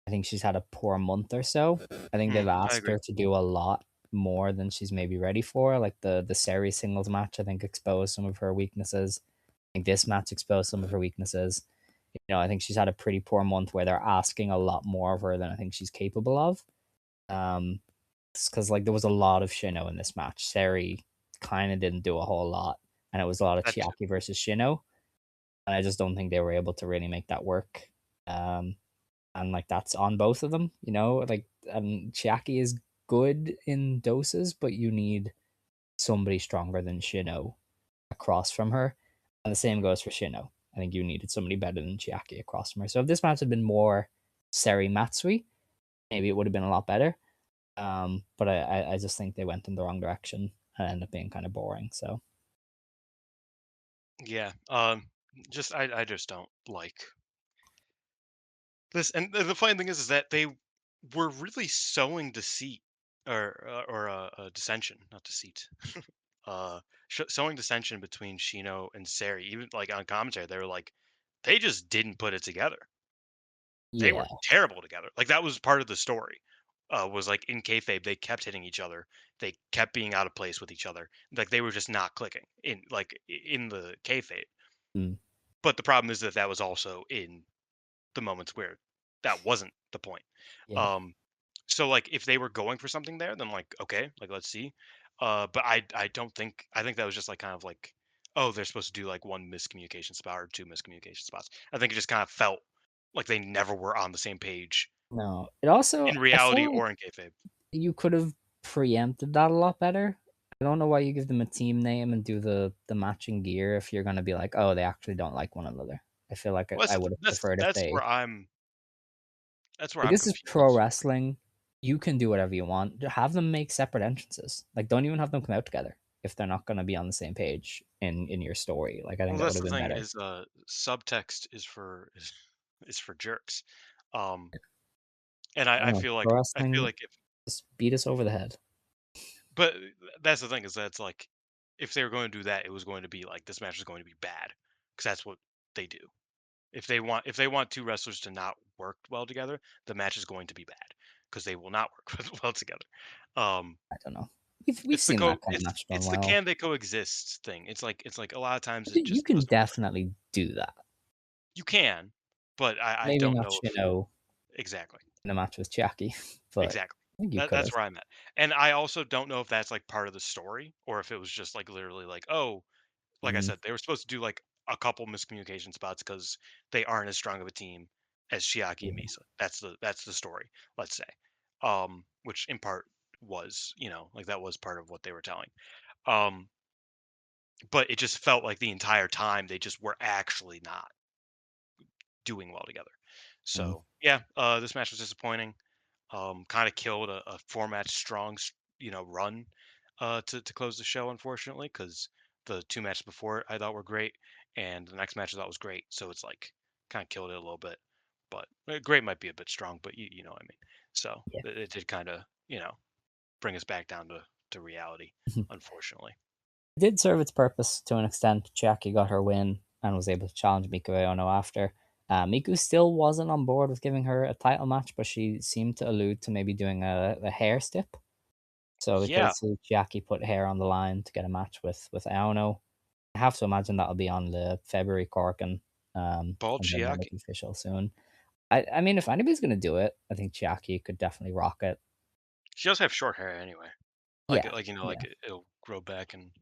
I think she's had a poor month or so. I think they've I asked agree. her to do a lot more than she's maybe ready for. Like the series singles match, I think exposed some of her weaknesses. I think this match exposed some of her weaknesses. I think she's had a pretty poor month where they're asking a lot more of her than I think she's capable of. Um, because like there was a lot of Shino in this match. Seri kind of didn't do a whole lot, and it was a lot of That too. Chiaki versus Shino, and I just don't think they were able to really make that work. Um, and like that's on both of them, like Chiaki is good in doses, but you need somebody stronger than Shino across from her. And the same goes for Shino. I think you needed somebody better than Chiaki across from her. So if this match had been more Seri Matsui, maybe it would have been a lot better. But I just think they went in the wrong direction and ended up being kind of boring. So Yeah. Just I just don't like this. And the funny thing is that they were really sowing deceit or dissension, not deceit. uh Sowing dissension between Shino and Sari. Even like on commentary, they were like, they just didn't put it together. They yeah, were terrible together. Like that was part of the story. Was like in kayfabe, they kept hitting each other. They kept being out of place with each other. Like they were just not clicking in in the kayfabe. mm, But the problem is that that was also in the moments where that wasn't the point. yeah. Um, so like if they were going for something there, then like okay, like let's see. But I don't think I think that was just like kind of like, oh, they're supposed to do like one miscommunication spot or two miscommunication spots. I think it just kind of felt like they never were on the same page No, it also in I reality feel like or in kayfabe. you could have preempted that a lot better. I don't know why you give them a team name and do the matching gear if you're gonna be like, oh, they actually don't like one another. I feel like Well, I would have preferred if that's they where like I'm this is pro confused. wrestling. You can do whatever you want. Have them make separate entrances. Like, don't even have them come out together if they're not gonna be on the same page in your story. Like, I think Well, that would that's have the been thing better. is subtext is for jerks. Um, and I don't know. Pro I feel wrestling like if just beat us over the head. but that's the thing is that it's like if they were going to do that, it was going to be like this match is going to be bad because that's what they do. If they want two wrestlers to not work well together, the match is going to be bad because they will not work well together. Um, I don't know. We've seen that kind of match done it's the well. can they coexist thing. It's like a lot of times it You just can doesn't work. definitely do that. You can, but I Maybe don't not know if exactly. in a match with Jackie, but Exactly. I think you could That's have. where I'm at. And I also don't know if that's like part of the story or if it was just like literally like, oh, like I Mm, said, they were supposed to do like a couple miscommunication spots because they aren't as strong of a team as Shiaki and yeah. Misa. That's the story, let's say. Which in part was, like that was part of what they were telling. Um, but it just felt like the entire time they just were actually not doing well together. Mm, So yeah, this match was disappointing. Kind of killed a four match strong, run to close the show, unfortunately, because the two matches before it I thought were great, and the next match I thought was great. So it's like kind of killed it a little bit. But great might be a bit strong, but you know what I mean. So yeah. it did kind of bring us back down to reality, unfortunately. It did serve its purpose to an extent. Jackie got her win and was able to challenge Miku Ono after. Miku still wasn't on board with giving her a title match, but she seemed to allude to maybe doing a hair stip. So we could Yeah, see Jackie put hair on the line to get a match with Aono. I have to imagine that'll be on the February Corkin, bald and then that'll Chiaki. be official soon. I mean, if anybody's gonna do it, I think Jackie could definitely rock it. She does have short hair anyway. Yeah, Like yeah. it'll grow back in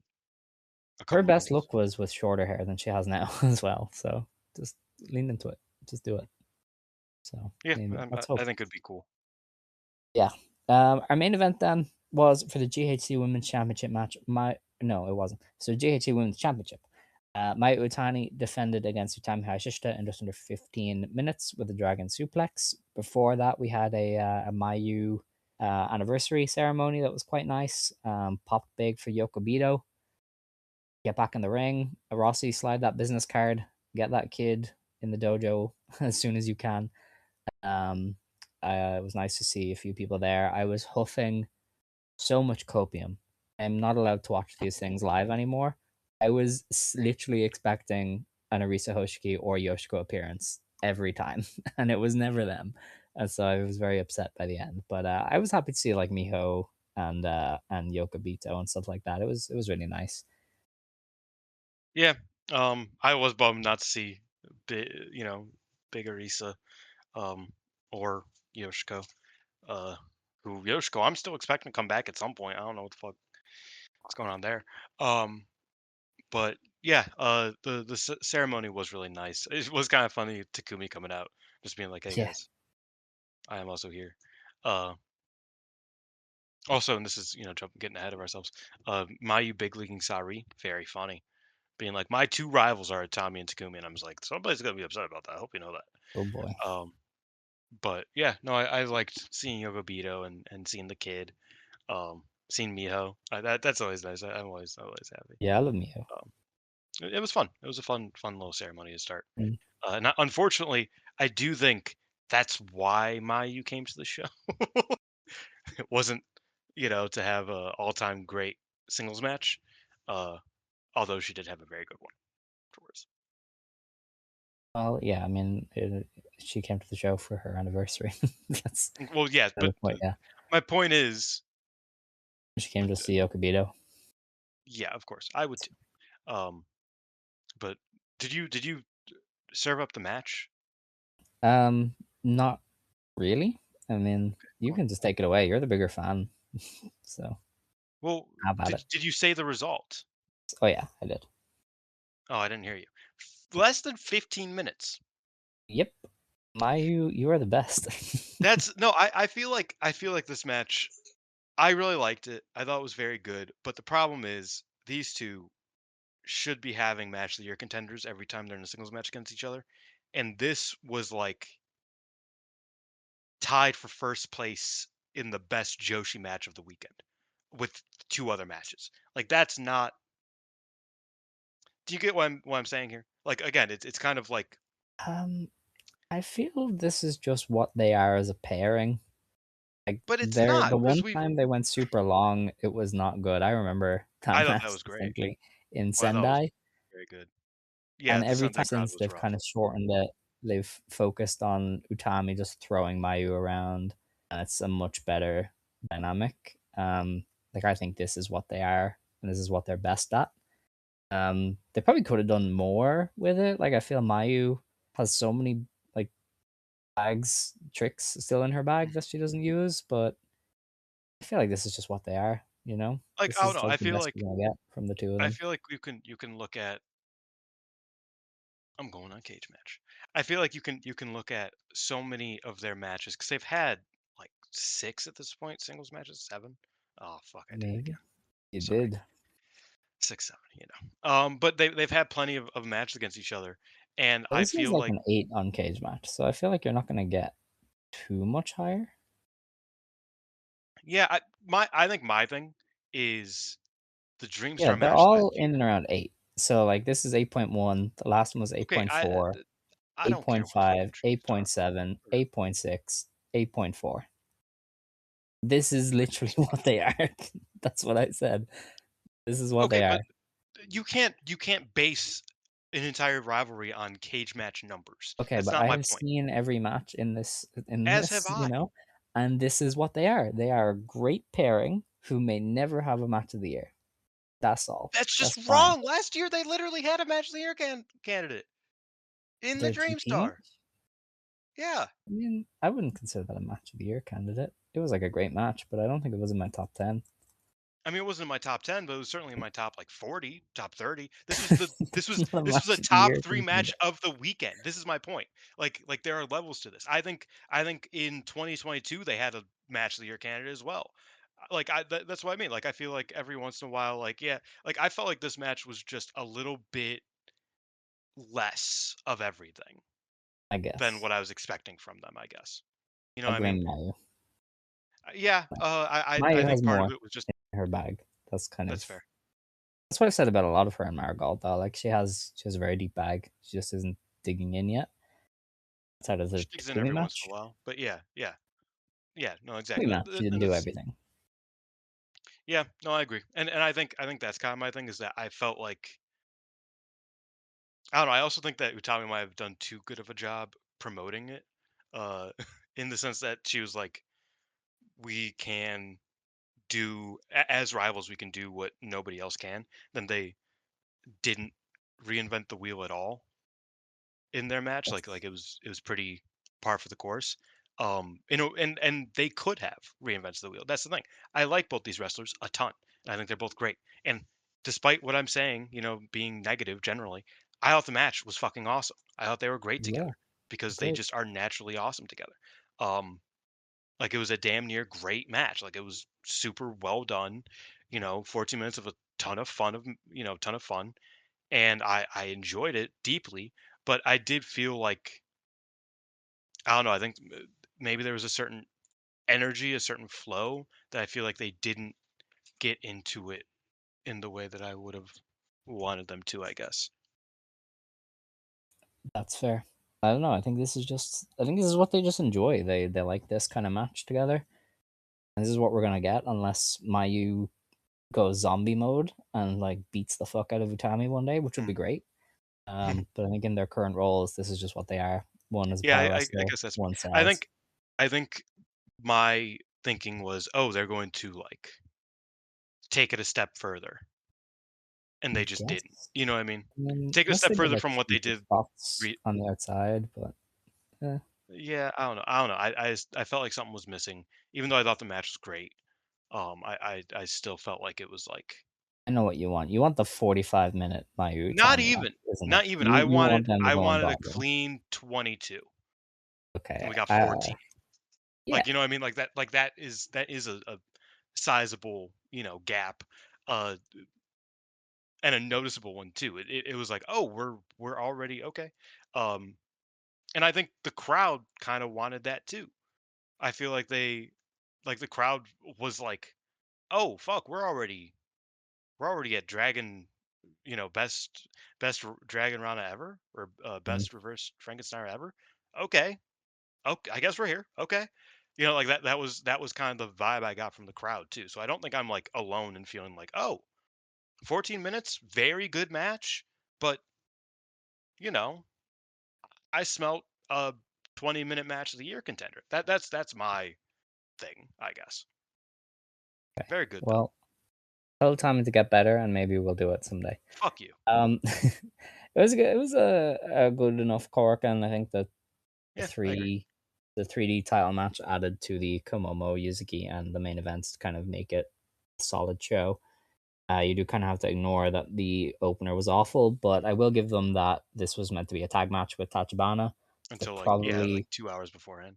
a Her couple best months. look was with shorter hair than she has now as well. So just lean into it. Just do it. So Yeah, I mean, let's hope. I think it'd be cool. Yeah. Our main event then was for the GHC Women's Championship match. My No, it wasn't. So GHC Women's Championship. Mayu Iwatani defended against Utami Hayashishita in just under 15 minutes with a dragon suplex. Before that, we had a Mayu anniversary ceremony that was quite nice. Popped big for Yokobito. Get back in the ring. Rossi, slide that business card. Get that kid in the dojo as soon as you can. Um, it was nice to see a few people there. I was huffing so much copium. I'm not allowed to watch these things live anymore. I was literally expecting an Arisa Hoshiki or Yoshiko appearance every time, and it was never them. And so I was very upset by the end. But I was happy to see like Miho and Yokobito and stuff like that. It was really nice. Yeah, I was bummed not to see, the, you know, Big Arisa, um, or Yoshiko. Uh, who Yoshiko? I'm still expecting to come back at some point. I don't know what the fuck what's going on there. Um, but yeah, the ceremony was really nice. It was kind of funny Takumi coming out, just being like, "Hey Yeah. guys, I am also here." Uh, Also, and this is getting ahead of ourselves. Mayu big leaguing Sari, very funny, being like, "My two rivals are Tommy and Takumi," and I was like, "Somebody's gonna be upset about that. I hope you know that." Oh boy. But yeah, no, I liked seeing Yogobito and seeing the kid, seeing Miho. That's always nice. I'm always happy. Yeah, I love Mio. Um, it was fun. It was a fun little ceremony to start. Mm. Unfortunately, I do think that's why Mayu came to the show. It wasn't, to have a all-time great singles match. Uh, Although she did have a very good one afterwards. Well, yeah, I mean, she came to the show for her anniversary. That's Well, yeah, the but point. Yeah, my point is, she came to see Okabito. yeah, of course, I would too. Um, but did you serve up the match? Not really. I mean, you Cool. can just take it away. You're the bigger fan, so Well, how about it? did you say the result? Oh yeah, I did. Oh, I didn't hear you. Less than 15 minutes. Yep, Mayu, you are the best. That's no, I feel like this match. I really liked it. I thought it was very good. But the problem is these two should be having match of the year contenders every time they're in a singles match against each other. And this was like tied for first place in the best Joshi match of the weekend with two other matches. Like that's not do you get what I'm saying here? Like again, it's kind of like um, I feel this is just what they are as a pairing. Like but it's they're not the because one we time they went super long, it was not good. I remember I that thought that match was great. distinctly in I thought it was Sendai. very good. Yeah, And the every Sunday time crowd since was they've kind rough. of shortened it, they've focused on Utami just throwing Mayu around, and it's a much better dynamic. Like I think this is what they are, and this is what they're best at. They probably could have done more with it. Like I feel Mayu has so many like bags, tricks still in her bag that she doesn't use, but I feel like this is just what they are. You know, Like this I don't is know. like the best you're gonna get from the two of I them. feel like you can look at I'm going on cage match. I feel like you can look at so many of their matches because they've had like six at this point, singles matches, seven. Oh fuck, I did it Maybe again. you Sorry, did. six, seven. But they've had plenty of matches against each other, and Well, I this is feel like like an 8 on cage match, so I feel like you're not gonna get too much higher. yeah, I think my thing is the Yeah, Dreamstar they're match all last in and year. around 8. So like this is 8.1, the last one was Okay, 8.4, I don't care what fucking 8.5, Dreamstar 8.7, or 8.6, 8.4. This is I literally what disagree. they are. That's what I said. This is what Okay, they are. but you can't base an entire rivalry on cage match numbers. Okay, That's but not I my have point. seen every match in As have this, I. and this is what they are. They are a great pairing who may never have a match of the year. That's all. That's That's just fine. wrong. Last year they literally had a match of the year candidate in the Their GP Dreamstar. match? Yeah. I mean, I wouldn't consider that a match of the year candidate. It was like a great match, but I don't think it was in my top 10. I mean, it wasn't in my top 10, but it was certainly in my top like 40, top 30. This was the this That's was not a this was a match of the top year 3 match contender. of the weekend. This is my point. Like there are levels to this. I think in 2022 they had a match of the year candidate as well. That's what I mean. Like I feel like every once in a while like yeah, like I felt like this match was just a little bit less of everything I than guess. what I was expecting from them, I guess. You know I'll what I mean? blame Mayu. Yeah, I Mayu think has part more of it was just in her bag. That's kind that's of fair. that's what I've said about a lot of her in Marigold though. Like she has a very deep bag. She just isn't digging in yet. Outside of the She digs in Takumi every once in a match. while, but yeah, yeah. Yeah, no, Takumi exactly. match, she didn't And do that's everything. yeah, no, I agree. And I think that's kind of my thing is that I felt like I don't know. I also think that Utami might have done too good of a job promoting it, uh, in the sense that she was like, we can as rivals, we can do what nobody else can. Then they didn't reinvent the wheel at all. in their match. Yes. It was pretty par for the course. And they could have reinvented the wheel. That's the thing. I like both these wrestlers a ton. And I think they're both great. And despite what I'm saying, being negative generally, I thought the match was fucking awesome. I thought they were great Yeah, together because they agreed. just are naturally awesome together. Um, like it was a damn near great match. Like it was super well done. 14 minutes of a ton of fun ton of fun, and I enjoyed it deeply. But I did feel like I don't know. I think maybe there was a certain energy, a certain flow that I feel like they didn't get into it in the way that I would have wanted them to. I guess. That's fair. I don't know. I think this is what they just enjoy. They like this kind of match together. And this is what we're gonna get unless Mayu goes zombie mode and like beats the fuck out of Utami one day, which would be great. But I think in their current roles, this is just what they are. One is a Yeah, power I wrestler, guess that's. one I sells. think. I think my thinking was, oh, they're going to like take it a step further, and I they just didn't. guess. You know what I mean? I mean, Take it a unless they step did further like from what they future did. spots on the outside, but yeah, Yeah, I don't know. I felt like something was missing, even though I thought the match was great. I still felt like it was like I know what you want. You want the 45-minute Mayu not Iwatani match, even, isn't it? not even. You I you wanted want them to I go and wanted a bother. clean 22, and Okay. we got 14. Yeah. Like you know what I mean? That is a sizable gap, uh, and a noticeable one too. It was like oh we're already okay, um, and I think the crowd kind of wanted that too. I feel like the crowd was like oh fuck we're already at Dragon, best Dragon Rana ever, or Mm. best reverse Frankenstein ever. Okay, okay, I guess we're here. Okay, like that. That was kind of the vibe I got from the crowd too. So I don't think I'm like alone in feeling like 14 minutes, very good match, but you know, I smelt a 20-minute match of the year contender. That's my thing, I guess. Okay. Very good though. Well, tell time to get better, and maybe we'll do it someday. Fuck you. It was good. It was a good enough cork, and I think that the Yeah, I agree. three the 3D title match added to the Komomo, Yuzuki, and the main events to kind of make it a solid show. You do kind of have to ignore that the opener was awful, but I will give them that this was meant to be a tag match with Tachibana. So Until like yeah, like probably, 2 hours beforehand.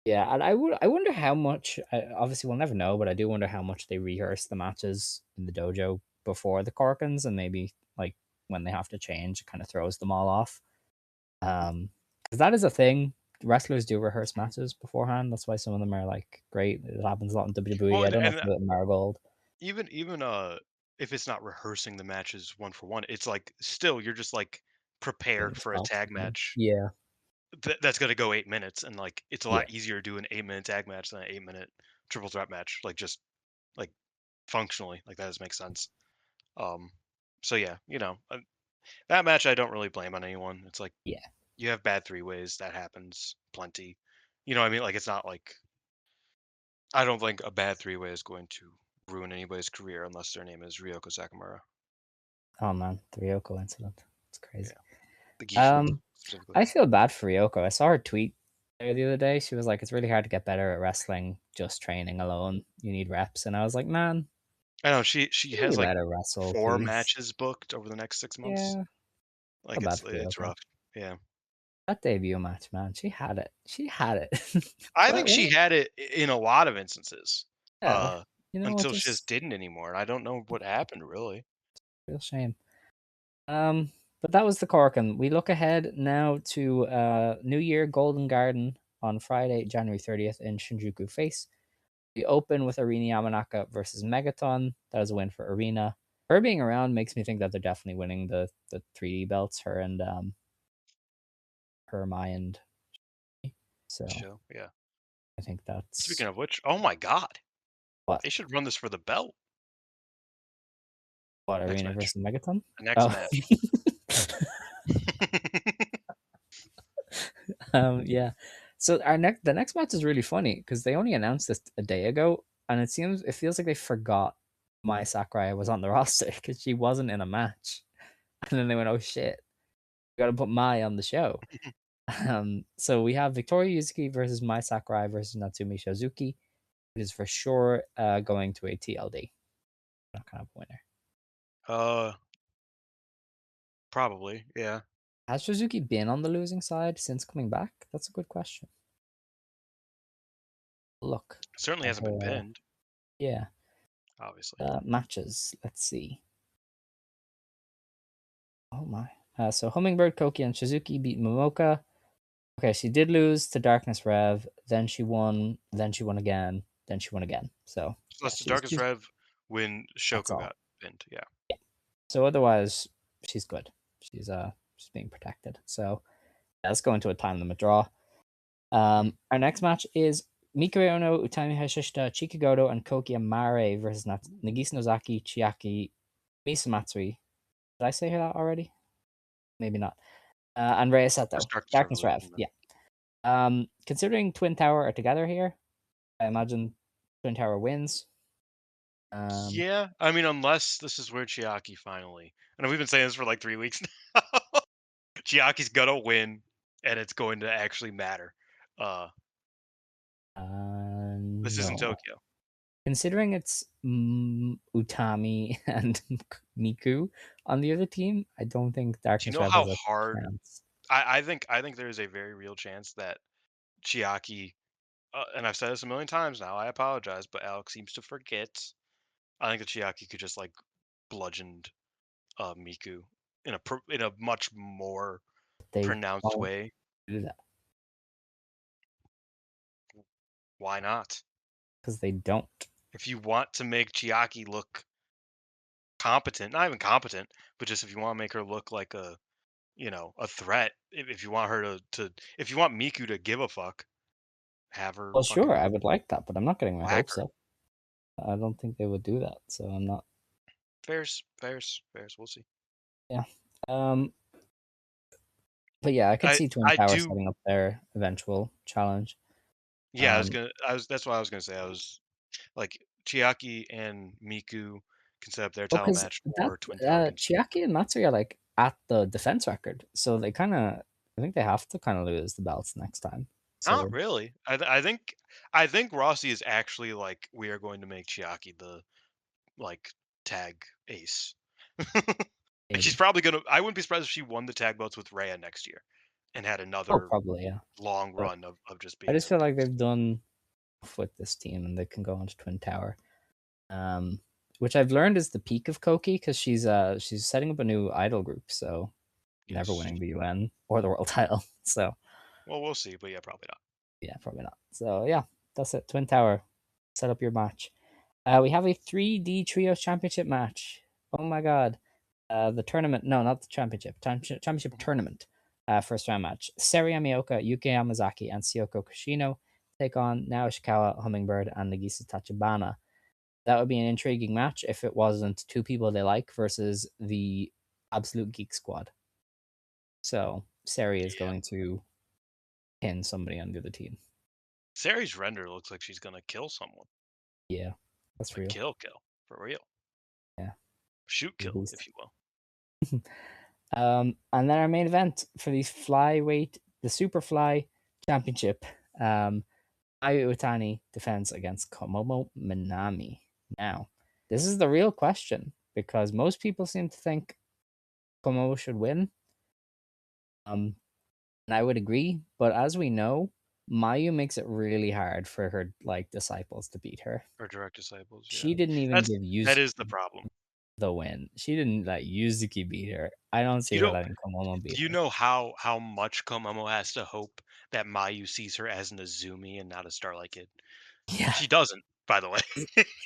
yeah, and I wonder how much. Obviously, we'll never know, but I do wonder how much they rehearse the matches in the dojo before the Corkins, and maybe like when they have to change, it kind of throws them all off. Because that is a thing. Wrestlers do rehearse matches beforehand. That's why some of them are like great. It happens a lot in Well, WWE. I and, don't know if and they do it in Marigold. even if it's not rehearsing the matches one for one, it's like still you're just like Getting prepared the for a spots. tag match Yeah, that's gonna go 8 minutes, and like it's a yeah. lot easier to do an 8 minute tag match than an 8 minute triple threat match. Like just like functionally, like that does make sense. Um, so yeah, that match I don't really blame on anyone. It's like Yeah. you have bad three ways that happens plenty. You know what I mean? Like it's not like I don't think a bad three way is going to ruin anybody's career unless their name is Ryoko Sakamura. Oh man, the Ryoko incident. It's crazy. Yeah, the Gifu Um, specifically. I feel bad for Ryoko. I saw her tweet there the other day. She was like, "It's really hard to get better at wrestling just training alone. You need reps." And I was like, "Man, I know she can we has like let her wrestle, 4 please?" matches booked over the next 6 months. Yeah, Like feel bad for it's Ryoko. rough. Yeah. That debut match, man, she had it. She had it. I but think she had it in a lot of instances, yeah, uh, it until she just just didn't anymore, and I don't know what happened really. real shame. But that was the cork, and we look ahead now to New Year Golden Garden on Friday, January 30th in Shinjuku Face. We open with Arina Yamanaka versus Megaton. That is a win for Arena. Her being around makes me think that they're definitely winning the 3D belts. Her, Mai, and so Show, yeah. I think Speaking that's of which, oh my god, what they should run this for the belt. what Next Arena match. versus Megaton. The next Oh, match. yeah. So the next match is really funny because they only announced this a day ago, and it feels like they forgot Mai Sakurai was on the roster because she wasn't in a match, and then they went, "Oh shit!" gotta put Mai on the show. So we have Victoria Yuzuki versus Mai Sakurai versus Natsumi Shizuki. It is for sure going to a TLD. Not kind of winner. Uh, Probably, yeah. Has Shizuki been on the losing side since coming back? That's a good question. Look Certainly at hasn't been her. pinned, Yeah, obviously. matches. Let's see. Oh my. So Hummingbird, Koki, and Shizuki beat Momoka. Okay, she did lose to Darkness Rev. Then she won. Then she won again. Then she won again. So So yeah, that's the she's Darkest she's Rev when that's Shoko all. got pinned, yeah. Yeah. So otherwise, she's good. She's being protected. So yeah, let's go into a time limit draw. Mhm. Our next match is Mikure Ono, Utami Hayashishita, Chikagoto, and Koki Amare versus Nagisa Nozaki, Chiaki, Misa Matsui. Did I say that already? Maybe not. And Rei Just Sato. Darkest Darkness Rev. Revolution, then. Yeah. Considering Twin Tower are together here, I imagine Twin Tower wins. Um, Yeah, I mean, unless this is where Chiaki finally, and we've been saying this for like 3 weeks now. Chiaki's gonna win, and it's going to actually matter. Uh, this isn't no. Tokyo. Considering it's Utami and Miku on the other team, I don't think Do you Darkness know Rev how has a hard? chance. I think there is a very real chance that Chiaki, and I've said this a million times now. I apologize, but Alex seems to forget. I think that Chiaki could just like bludgeoned Miku in a much more They pronounced won't way. do that Why not? because they don't. If you want to make Chiaki look competent, not even competent, but just if you want to make her look like a threat, if you want her if you want Miku to give a fuck, have her Well, sure, fucking I would like that, but I'm not getting my whack hopes her. up. I don't think they would do that, so I'm not. Fairs, fairs, fairs. We'll see. Yeah. Um. But yeah, I could I see Twin I Tower do. setting up their eventual challenge. Yeah, Um. That's what I was gonna say. I was like Chiaki and Miku can set up their Well, title because match, that or Twin Tower can set up. Chiaki and Matsuri are like at the defense record, so they kind of. I think they have to kind of lose the belts next time. Not So really. I think Rossi is actually like we are going to make Chiaki the like tag ace. Like she's maybe. probably gonna. I wouldn't be surprised if she won the tag belts with Rhea next year, and had Oh, another probably yeah. long But run of just I being just the feel like tag. they've done enough with this team, and they can go on to Twin Tower. Um, which I've learned is the peak of Koki because she's setting up a new idol group, so never Yes. winning the UN or the world title. So Well, we'll see, but yeah, probably not. yeah, probably not. So yeah, that's it. Twin Tower, set up your match. We have a 3D Trios Championship match. Oh my god. The tournament, no, not the championship, championship Mhm. tournament. First round match. Seria Miyoka, Yuki Yamazaki, and Syoko Kushino take on Nao Ishikawa, Hummingbird, and Nagisa Tachibana. That would be an intriguing match if it wasn't two people they like versus the Absolute Geek Squad. So Seri is Yeah, going to pin somebody on the other team. Sari's render looks like she's gonna kill someone, Yeah, that's like real. kill for real, Yeah, shoot she's a kill beast. if you will. And then our main event for the flyweight, the Superfly Championship. Mayu Iwatani defends against Komomo Minami. Now, this is the real question because most people seem to think Komomo should win. Um, and I would agree, but as we know, Mayu makes it really hard for her like disciples to beat her. Or direct disciples, yeah. She didn't even That's give that is Yuzuki the problem. the win. She didn't let Yuzuki beat her. I don't see You her know, letting Komomo do beat you her. know how much Komomo has to hope that Mayu sees her as an Azumi and not a Starlight Kid? Yeah, She doesn't, by the way.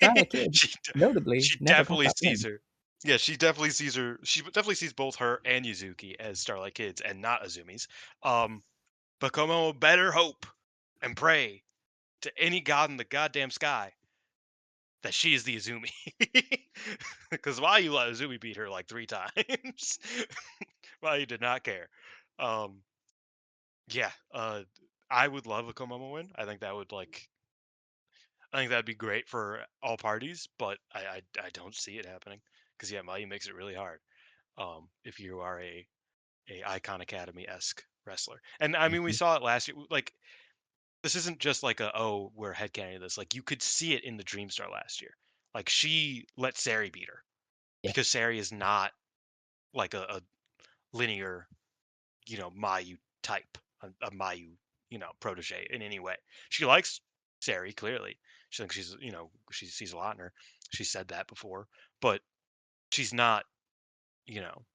Starlight Kid, She d notably, she never got definitely that sees win. her. Yeah, she definitely sees her. She definitely sees both her and Yuzuki as Starlight Kids and not Azumis. But Komomo better hope and pray to any god in the goddamn sky that she is the Azumi. Because why you let Azumi beat her like 3 times? Why you did not care. Um, yeah, I would love a Komomo win. I think that'd be great for all parties, but I don't see it happening because yeah, Mayu makes it really hard. If you are a a Icon Academy esque wrestler. And I mean, we Mhm. saw it last year. Like this isn't just like a oh we're headcanon this. Like you could see it in the Dreamstar last year. Like she let Sari beat her Yeah, because Sari is not like a linear, Mayu type, a Mayu, protege in any way. She likes Sari clearly. She thinks she sees a lot in her. She said that before, but she's not, you know,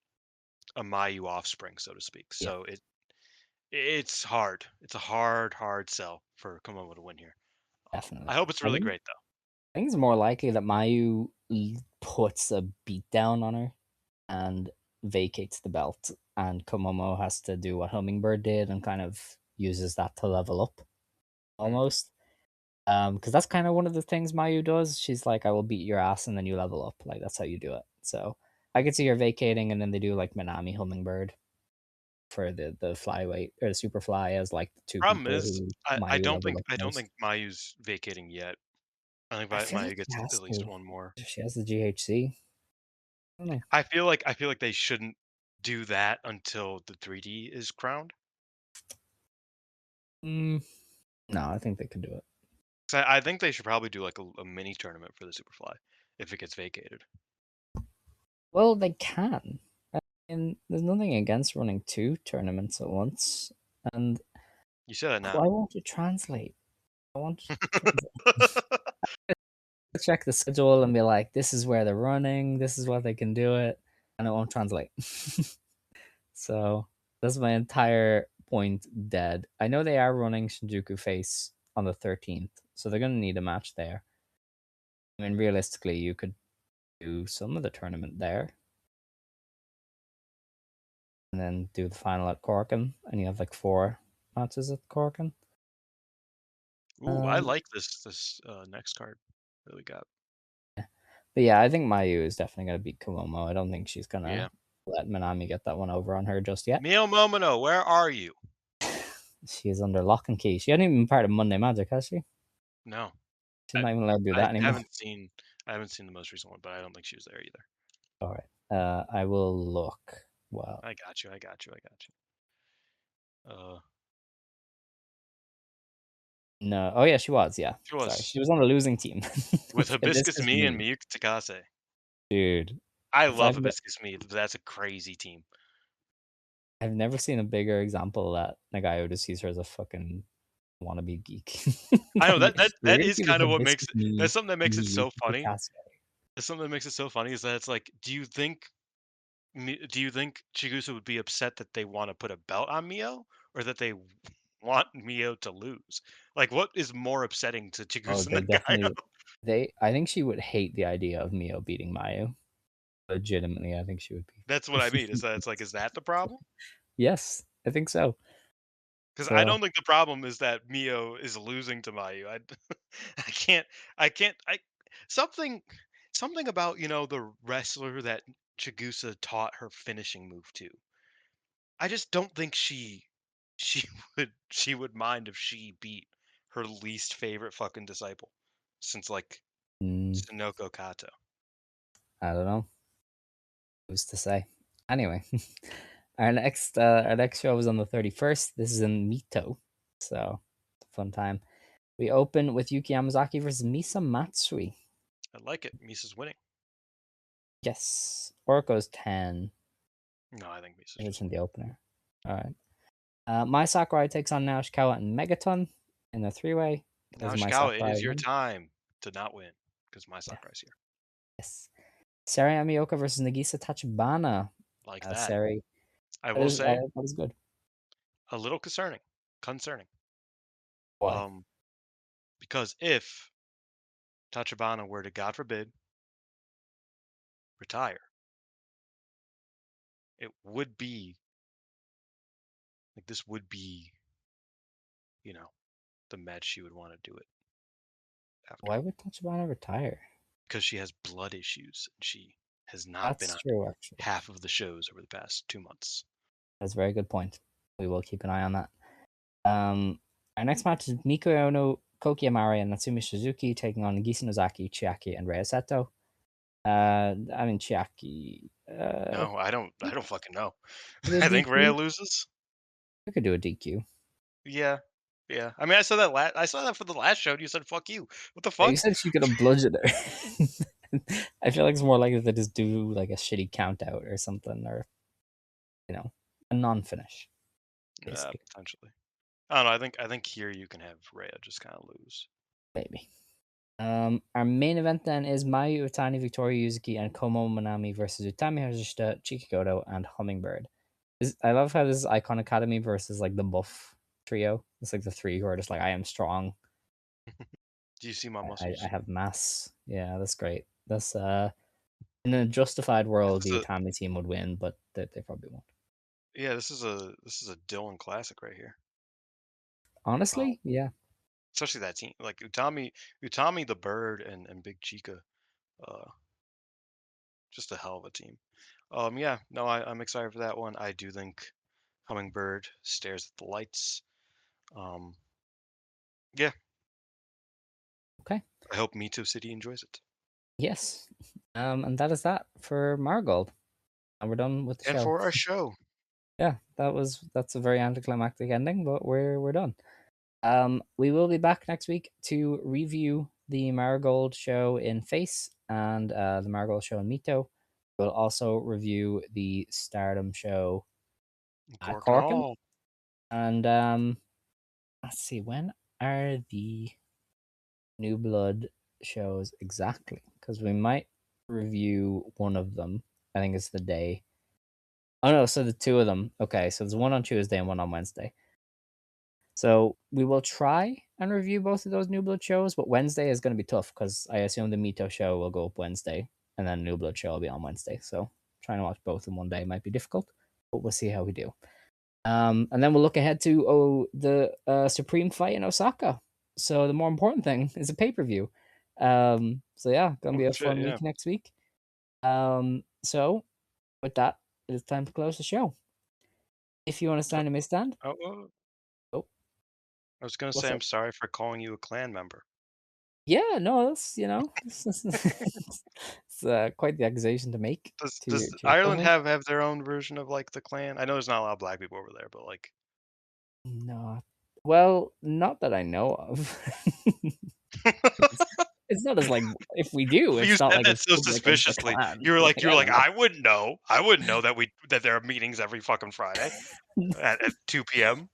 a Mayu offspring, so to speak. yeah, So it's hard. It's a hard sell for Komomo to win here. I definitely. hope it's really great though. I think it's more likely that Mayu puts a beat down on her and vacates the belt, and Komomo has to do what Hummingbird did and kind of uses that to level up Mm. almost. Because that's kind of one of the things Mayu does. She's like, "I will beat your ass, and then you level up." Like that's how you do it. So I could see her vacating, and then they do like Minami Hummingbird for the flyweight or the super fly as like the two Problem people is, who I Mayu don't leveled think up I don't most. think Mayu's vacating yet. I think I feel like Mayu she gets has at least to. one more. She has the GHC. I don't know. I feel like they shouldn't do that until the 3D is crowned. Mm, no, I think they could do it. 'Cause I think they should probably do like a mini tournament for the Superfly if it gets vacated. Well, they can. And there's nothing against running two tournaments at once. And You said that why now. won't it translate? I want it to translate. Check the schedule and be like, this is where they're running, this is what they can do it, and it won't translate. So that's my entire point dead. I know they are running Shinjuku Face on the 13th, so they're gonna need a match there. I mean, realistically, you could do some of the tournament there and then do the final at Corkin, and you have like four matches at Corkin. Ooh, I Um, like this next card that we got. but yeah, I think Mayu is definitely gonna beat Kumomo. I don't think she's Yeah. gonna let Minami get that one over on her just yet. Mio Momono, where are you? She is under lock and key. She hasn't even been part of Monday Magic, has she? No. She's I not even allowed to do I that anymore. haven't seen the most recent one, but I don't think she was there either. All right. I will look. Well, I got you. I got you. I got you. no. Oh yeah, she was. Yeah. She Sorry, was she was on the losing team with with Hibiscus Hibiscus Me and Me, Miyuki Takase. dude. I If love Hibiscus Me. That's a crazy team. I've never seen a bigger example of that Nagayo just sees her as a fucking wannabe geek. I know Like, that you're gonna is be with kind of what makes Hibiscus it. Me, That's something that makes it me, so funny. Takase. That's something that makes it so funny is that it's like, do you think Chigusa would be upset that they want to put a belt on Mio, or that they want Mio to lose? Like, what is more upsetting to Oh, Chigusa they and Nagayo? definitely. They. I think she would hate the idea of Mio beating Mayu. Legitimately, I think she would That's what I be. mean. Is that it's like, is that the problem? Yes, I think so. Because I So don't think the problem is that Mio is losing to Mayu. I can't, I something, something about the wrestler that Chigusa taught her finishing move to. I just don't think she she would mind if she beat her least favorite fucking disciple since like mm, Sunoko Kato. I don't know who's to say. Anyway, our next show is on the 31st. This is in Mito, so it's a fun time. We open with Yuki Yamazaki versus Misa Matsui. I like it. Misa's winning. Yes, Orko's 10. No, I think I Misa's think it's just in winning. the opener. All right. Mai Sakurai takes on Naoshikawa and Megaton in the three-way. Does Now Mai Ishikawa, it Sakurai is your win? time to not win because my Yeah. Sakurai's here. Yes. Sari Amioka versus Nagisa Tachibana. Like that. Sari, I that will is say that is good. a little concerning. Why? Um, because if Tachibana were to, God forbid, retire, it would be like this would be, you know, the match she would want to do it after Why would Tachibana retire? because she has blood issues and she has not been That's on true, actually. half of the shows over the past 2 months. That's a very good point. We will keep an eye on that. Our next match is Miko Ono, Koki Amari, and Natsumi Suzuki taking on Nagisa Nozaki, Chiaki, and Rei Seto. I mean Chiaki. Uh, No, I don't fucking know. the I think Rhea DQ. loses. We could do a DQ. Yeah. Yeah. I mean, I saw that for the last show, and you said, "Fuck you." What the You fuck? said she could have bludgeoned her. I feel like it's more likely to just do like a shitty count out or something, or a non-finish, basically. Potentially. I don't know, I think here you can have Rhea just kinda lose. Maybe. Our main event then is Mayu Iwatani, Victoria Yuzuki, and Komomo Minami versus Utami Hazushita, Chikikoto, and Hummingbird. I love how this is Icon Academy versus like the buff trio. It's like the three who are just like, I am strong. Do you see my I muscles? have mass. Yeah, that's great. That's in a justified world, This the is a Utami team would win, but they probably won't. Yeah, this is a Dylan classic right here. Um, Honestly, yeah. especially that team. Like Utami the Bird and Big Chica, uh, just a hell of a team. Yeah, no, I'm excited for that one. I do think Hummingbird stares at the lights. Um, yeah, Okay. I hope Me Too City enjoys it. Yes. And that is that for Marigold. And we're done with the And show. for our show, Yeah, that's a very anticlimactic ending, but we're done. We will be back next week to review the Marigold show in Face and the Marigold show in Mito. We'll also review the Stardom show at Korakuen Corkin. Hall. And let's see, when are the New Blood shows exactly? Because we might review one of them. I think it's the day. Oh no, so the two of them. Okay, so there's one on Tuesday and one on Wednesday. So we will try and review both of those New Blood shows, but Wednesday is going to be tough because I assume the Mito show will go up Wednesday and then New Blood show will be on Wednesday. So trying to watch both in one day might be difficult, but we'll see how we do. And then we'll look ahead to the Supreme fight in Osaka. So the more important thing is a pay per view. So yeah, gonna Oh be a shit, fun yeah. week next week. So with that, it is time to close the show. If you want to Uh, stand, you may stand. Oh, oh, Oh, I was gonna what's say I'm up? sorry for calling you a clan member. Yeah, no, that's it's quite the accusation to make Does to does your Ireland co-host. have their own version of like the clan? I know there's not a lot of black people over there, but like, No, well, not that I know of. it's, it's not as like if we do, you it's not said like that it's so public as the suspiciously. clan. You were Like like, you were I like, don't know. I wouldn't know. I wouldn't know that there are meetings every fucking Friday at 2 p.m.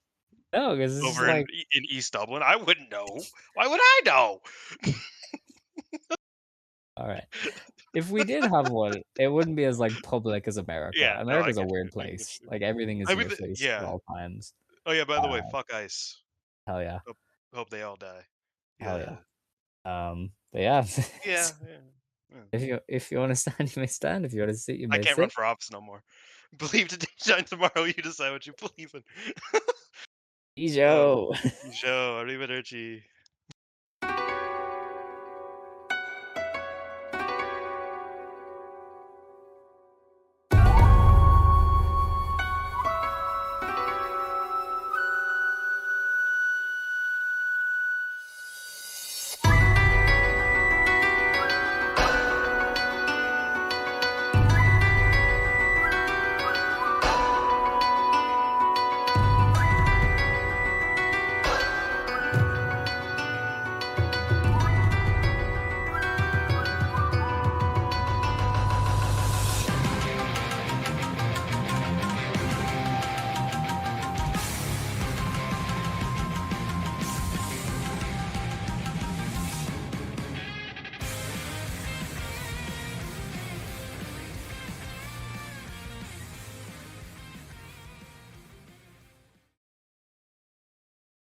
No, because this is over in like in East Dublin. I wouldn't know. Why would I know? all right. If we did have one, it wouldn't be as like public as America. Yeah, no, I America's a get you. weird I get place. you. Like everything is I in mean, your face at yeah. all times. Oh yeah. By the way, Uh, fuck ice. hell yeah, Hope they all die. hell yeah. Yeah. But yeah, Yeah. Yeah. Yeah. if you want to stand, you may stand. If you want to sit, you I may can't run sit. for office no more. Believe today, shine tomorrow. You decide what you believe in. Ijo. Show arrivederci.